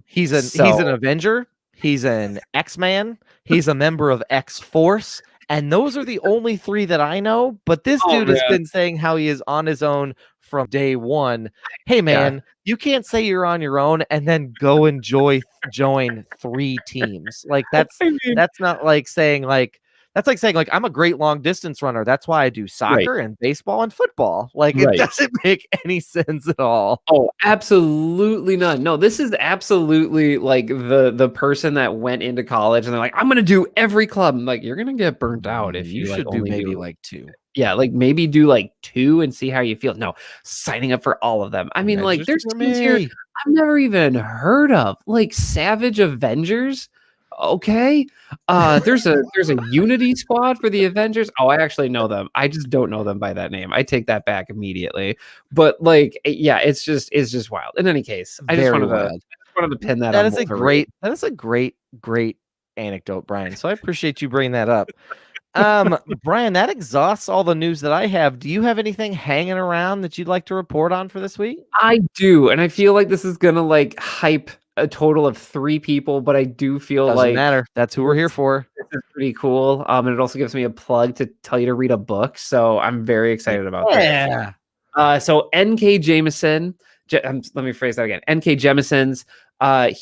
He's an Avenger, he's an X-Man, he's a member of X-Force, and those are the only 3 that I know, but this Oh, dude has man. been saying how he is on his own from day 1. Hey, Yeah. man, you can't say you're on your own and then join 3 teams. Like, I mean, that's not like saying, like that's like saying, like, "I'm a great long distance runner. That's why I do right, soccer and baseball and football." Like, it right. doesn't make any sense at all. Oh, absolutely none. No, this is absolutely like the person that went into college and they're like, "I'm gonna do every club." I'm like, "You're gonna get burnt out if You you like should do only maybe, do." like, 2. Yeah, like maybe do like 2 and see how you feel. No, signing up for all of them. I mean, like Register there's for teams here me. I've never even heard of, like Savage Avengers. Okay. There's a Unity squad for the Avengers. Oh, I actually know them. I just don't know them by that name. I take that back immediately. But like, yeah, it's just wild. In any case, I just Very wanted to wild. pin that That on is a Wolverine. great anecdote, Brian. So I appreciate you bringing that up. Brian, that exhausts all the news that I have. Do you have anything hanging around that you'd like to report on for this week? I do, and I feel like this is gonna like hype a total of 3 people, but I do feel Doesn't like matter. That's who we're here for. this is pretty cool. And it also gives me a plug to tell you to read a book, so I'm very excited about this. Yeah. So N.K. Jameson, let me phrase that again. N.K. Jemisin's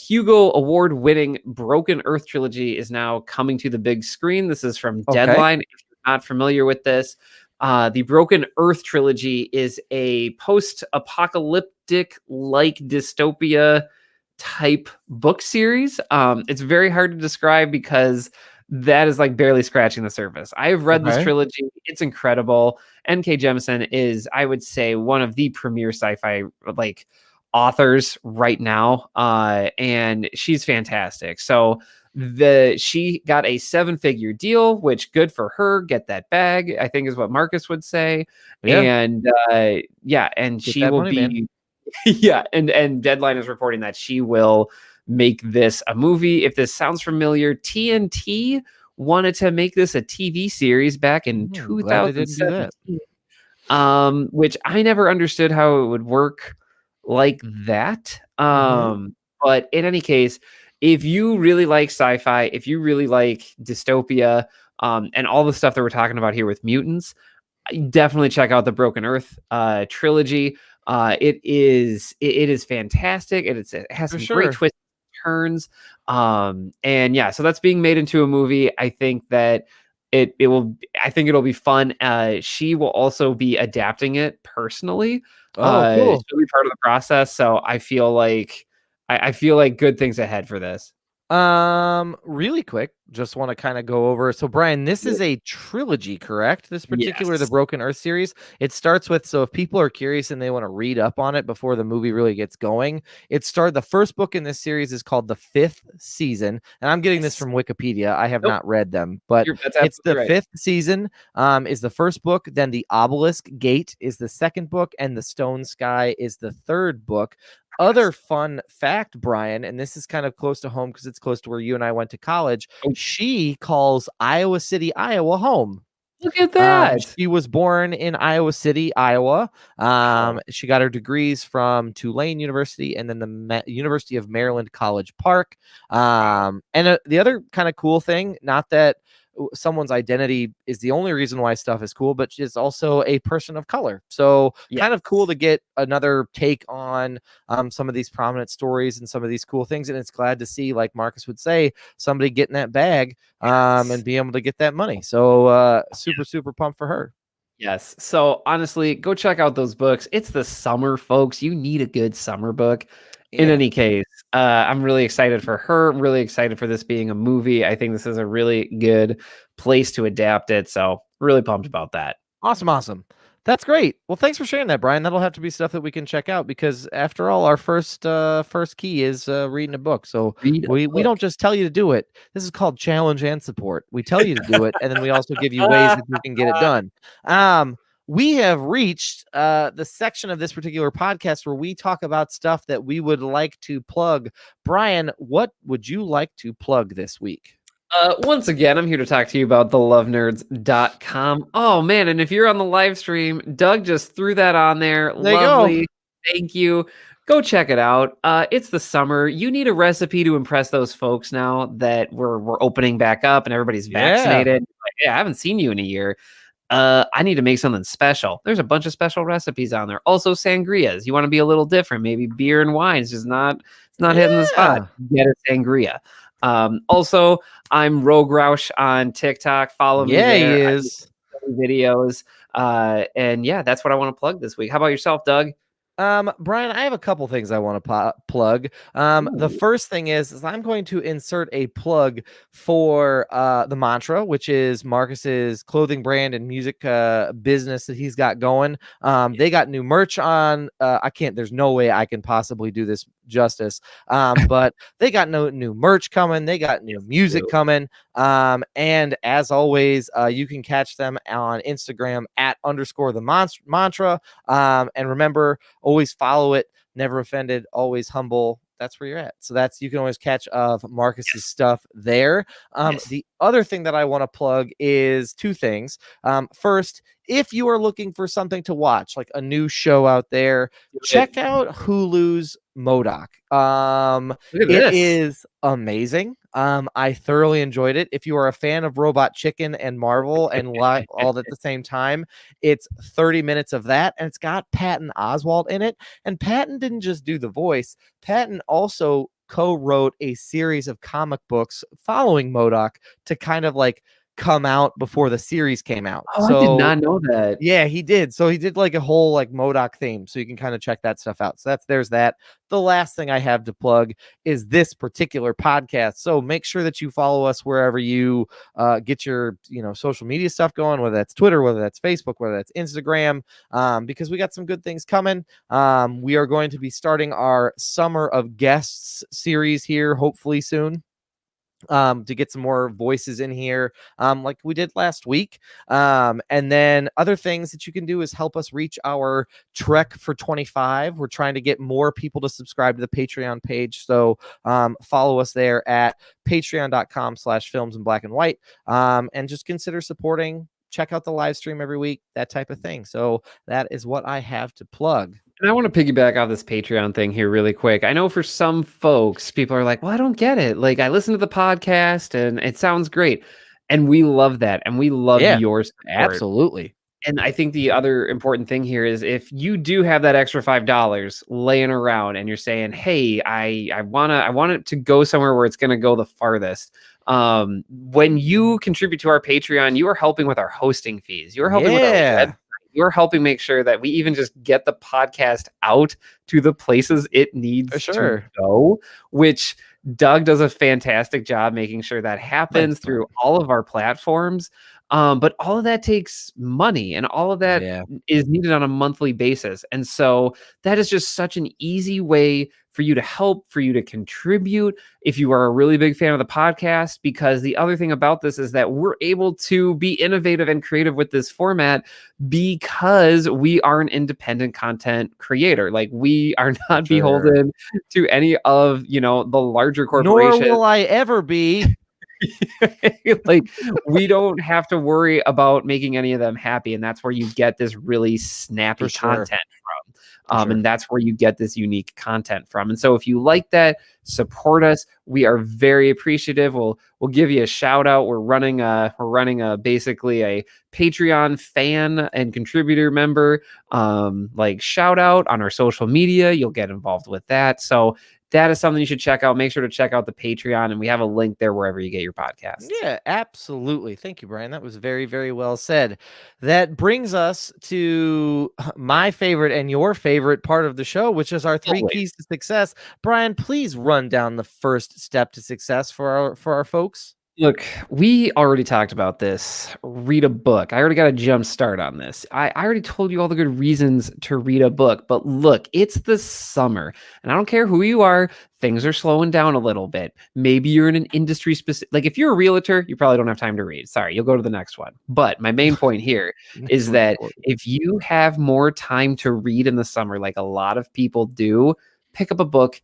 Hugo Award-winning Broken Earth trilogy is now coming to the big screen. This is from Okay. Deadline. If you're not familiar with this, the Broken Earth trilogy is a post-apocalyptic like dystopia type book series. It's very hard to describe because that is like barely scratching the surface. I've read this Okay. trilogy. It's incredible. N.K. Jemisin is, I would say, one of the premier sci-fi like authors right now. And she's fantastic. So she got a 7-figure deal, which good for her. Get that bag, I think is what Marcus would say. Yeah. And yeah, and Get she that will money, man. be yeah, and Deadline is reporting that she will make this a movie. If this sounds familiar, TNT wanted to make this a TV series back in I'm glad they didn't do that. 2017, which I never understood how it would work like that. Mhm. But in any case, if you really like sci-fi, if you really like dystopia, and all the stuff that we're talking about here with mutants, definitely check out the Broken Earth trilogy. It is fantastic. It has For some great sure. twists and turns. And yeah, so that's being made into a movie. I think that it will. I think it'll be fun. She will also be adapting it personally. Oh, cool. She'll be part of the process. So I feel like good things ahead for this. Really quick, just want to kind of go over. So, Brian, this is a trilogy, correct? This particular, the Yes. Broken Earth series. It starts with, so if people are curious and they want to read up on it before the movie really gets going, the first book in this series is called The Fifth Season. And I'm getting this Yes. from Wikipedia. I have Nope. not read them, but That's it's absolutely the right. fifth season, is the first book. Then The Obelisk Gate is the second book, and The Stone Sky is the third book. Other fun fact, Brian, and this is kind of close to home because it's close to where you and I went to college. Oh, She calls Iowa City, Iowa home. look at that. She was born in Iowa City, Iowa. Wow. She got her degrees from Tulane University and then the University of Maryland College Park. Wow. And the other kind of cool thing, not that someone's identity is the only reason why stuff is cool, but she's also a person of color. So Yeah. kind of cool to get another take on some of these prominent stories and some of these cool things. And it's glad to see, like Marcus would say, somebody getting that bag and be able to get that money. So super pumped for her. Yes. So honestly, go check out those books. It's the summer, folks. You need a good summer book. In Yeah. any case, I'm really excited for her. I'm really excited for this being a movie. I think this is a really good place to adapt it. So really pumped about that. Awesome. That's great. Well, thanks for sharing that, Brian. That'll have to be stuff that we can check out because after all, our first key is reading a book. So Read a we book. don't just tell you to do it. This is called challenge and support. We tell you to do it, and then we also give you ways that you can get it done. We have reached the section of this particular podcast where we talk about stuff that we would like to plug. Brian, what would you like to plug this week? Once again, I'm here to talk to you about thelovenerds.com. Oh man, and if you're on the live stream, Doug just threw that on there. There you go. Lovely. Thank you. Go check it out. It's the summer. You need a recipe to impress those folks now that we're opening back up and everybody's vaccinated. Like, yeah, I haven't seen you in a year. I need to make something special. There's a bunch of special recipes on there. Also sangrias. You want to be a little different. Maybe beer and wine is just not hitting the spot. Get a sangria. Also, I'm Rogue Roush on TikTok. Follow me there. He is. Videos. And yeah, that's what I want to plug this week. How about yourself, Doug? Brian, I have a couple things I want to plug. The first thing is I'm going to insert a plug for the Mantra, which is Marcus's clothing brand and music business that he's got going. They got new merch on. There's no way I can possibly do this justice. But they got no new merch coming. They got new music coming. And as always, you can catch them on Instagram at _ the mantra. And remember, always follow it, never offended, always humble. That's where you're at. So you can always catch of Marcus's stuff there. The other thing that I want to plug is two things. First, if you are looking for something to watch, like a new show out there, check out Hulu's MODOK. It is amazing. I thoroughly enjoyed it. If you are a fan of Robot Chicken and Marvel and all at the same time, it's 30 minutes of that, and it's got Patton Oswalt in it. And Patton didn't just do the voice. Patton also co-wrote a series of comic books following MODOK to kind of like come out before the series came out. Oh, I did not know that. Yeah, he did. So he did like a whole like MODOK theme, so you can kind of check that stuff out. So there's that. The last thing I have to plug is this particular podcast. So make sure that you follow us wherever you get your social media stuff going, whether that's Twitter, whether that's Facebook, whether that's Instagram, because we got some good things coming. We are going to be starting our Summer of Guests series here, hopefully soon. To get some more voices in here, like we did last week. And then other things that you can do is help us reach our Trek for 25. We're trying to get more people to subscribe to the Patreon page. So follow us there at patreon.com/films in black and white. And just consider supporting. Check out the live stream every week, that type of thing. So that is what I have to plug. And I want to piggyback off this Patreon thing here really quick. I know for some folks, people are like, well, I don't get it. Like, I listen to the podcast and it sounds great. And we love that. And we love your support. Absolutely. And I think the other important thing here is if you do have that extra $5 laying around and you're saying, hey, I want it to go somewhere where it's going to go the farthest. When you contribute to our Patreon, you are helping with our hosting fees. You're helping with our website. You're helping make sure that we even just get the podcast out to the places it needs to go, which Doug does a fantastic job making sure that happens through all of our platforms. But all of that takes money, and all of that is needed on a monthly basis. And so that is just such an easy way for you to help, for you to contribute if you are a really big fan of the podcast. Because the other thing about this is that we're able to be innovative and creative with this format because we are an independent content creator. Like, we are not beholden to any of, the larger corporations. Nor will I ever be. Like, we don't have to worry about making any of them happy, and that's where you get this really snappy content from. And that's where you get this unique content from. And so if you like that, support us. We are very appreciative. We'll give you a shout out. We're running basically a Patreon fan and contributor member shout out on our social media. You'll get involved with that. So that is something you should check out. Make sure to check out the Patreon, and we have a link there wherever you get your podcasts. Yeah, absolutely. Thank you, Brian. That was very, very well said. That brings us to my favorite and your favorite part of the show, which is our 3 keys to success. Brian, please run down the first step to success for our folks. Look, we already talked about this. Read a book. I already got a jump start on this. I already told you all the good reasons to read a book. But look, it's the summer, and I don't care who you are. Things are slowing down a little bit. Maybe you're in an industry specific. Like, if you're a realtor, you probably don't have time to read. Sorry, you'll go to the next one. But my main point here is that if you have more time to read in the summer, like a lot of people do, pick up a book.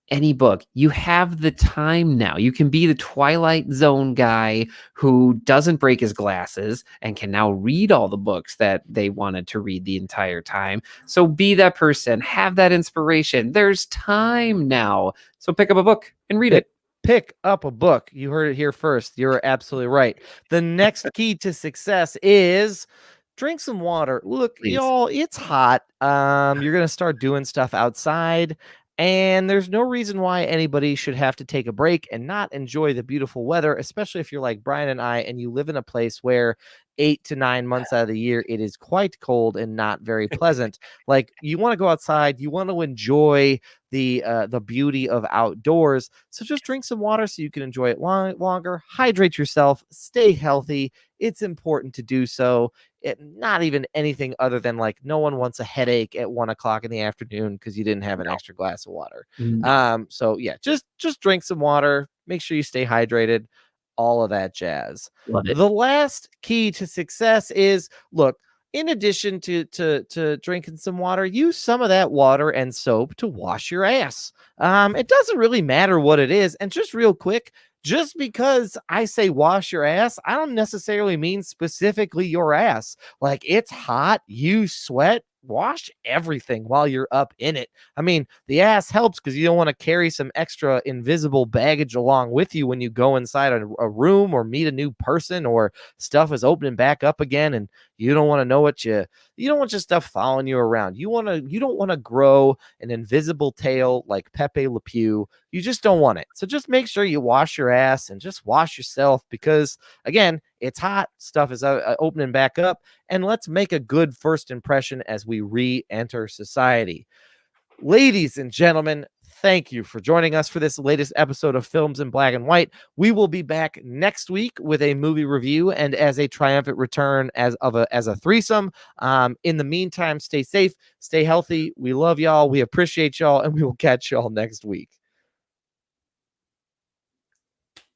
Any book. You have the time now. You can be the Twilight Zone guy who doesn't break his glasses and can now read all the books that they wanted to read the entire time. So be that person. Have that inspiration. There's time now. So pick up a book and read it. Pick up a book. You heard it here first. You're absolutely right. The next key to success is drink some water. Look, y'all, it's hot. You're going to start doing stuff outside. And there's no reason why anybody should have to take a break and not enjoy the beautiful weather, especially if you're like Brian and I, and you live in a place where 8 to 9 months out of the year, it is quite cold and not very pleasant. Like, you want to go outside, you want to enjoy the beauty of outdoors. So just drink some water so you can enjoy it longer. Hydrate yourself, stay healthy. It's important to do so. Not even anything other than, like, no one wants a headache at 1 o'clock in the afternoon because you didn't have an extra glass of water. So yeah, just drink some water. Make sure you stay hydrated. All of that jazz. The last key to success is, look, in addition to drinking some water, use some of that water and soap to wash your ass. It doesn't really matter what it is. And just real quick, just because I say wash your ass, I don't necessarily mean specifically your ass. Like, it's hot, you sweat, wash everything while you're up in it. I mean, the ass helps because you don't want to carry some extra invisible baggage along with you when you go inside a room or meet a new person, or stuff is opening back up again and you don't want to know you don't want your stuff following you around. You don't want to grow an invisible tail like Pepe Le Pew. You just don't want it. So just make sure you wash your ass and just wash yourself, because again, it's hot, stuff is opening back up, and let's make a good first impression as we re-enter society. Ladies and gentlemen, thank you for joining us for this latest episode of Films in Black and White. We will be back next week with a movie review and as a triumphant return as a threesome. In the meantime, stay safe, stay healthy. We love y'all. We appreciate y'all, and we will catch y'all next week.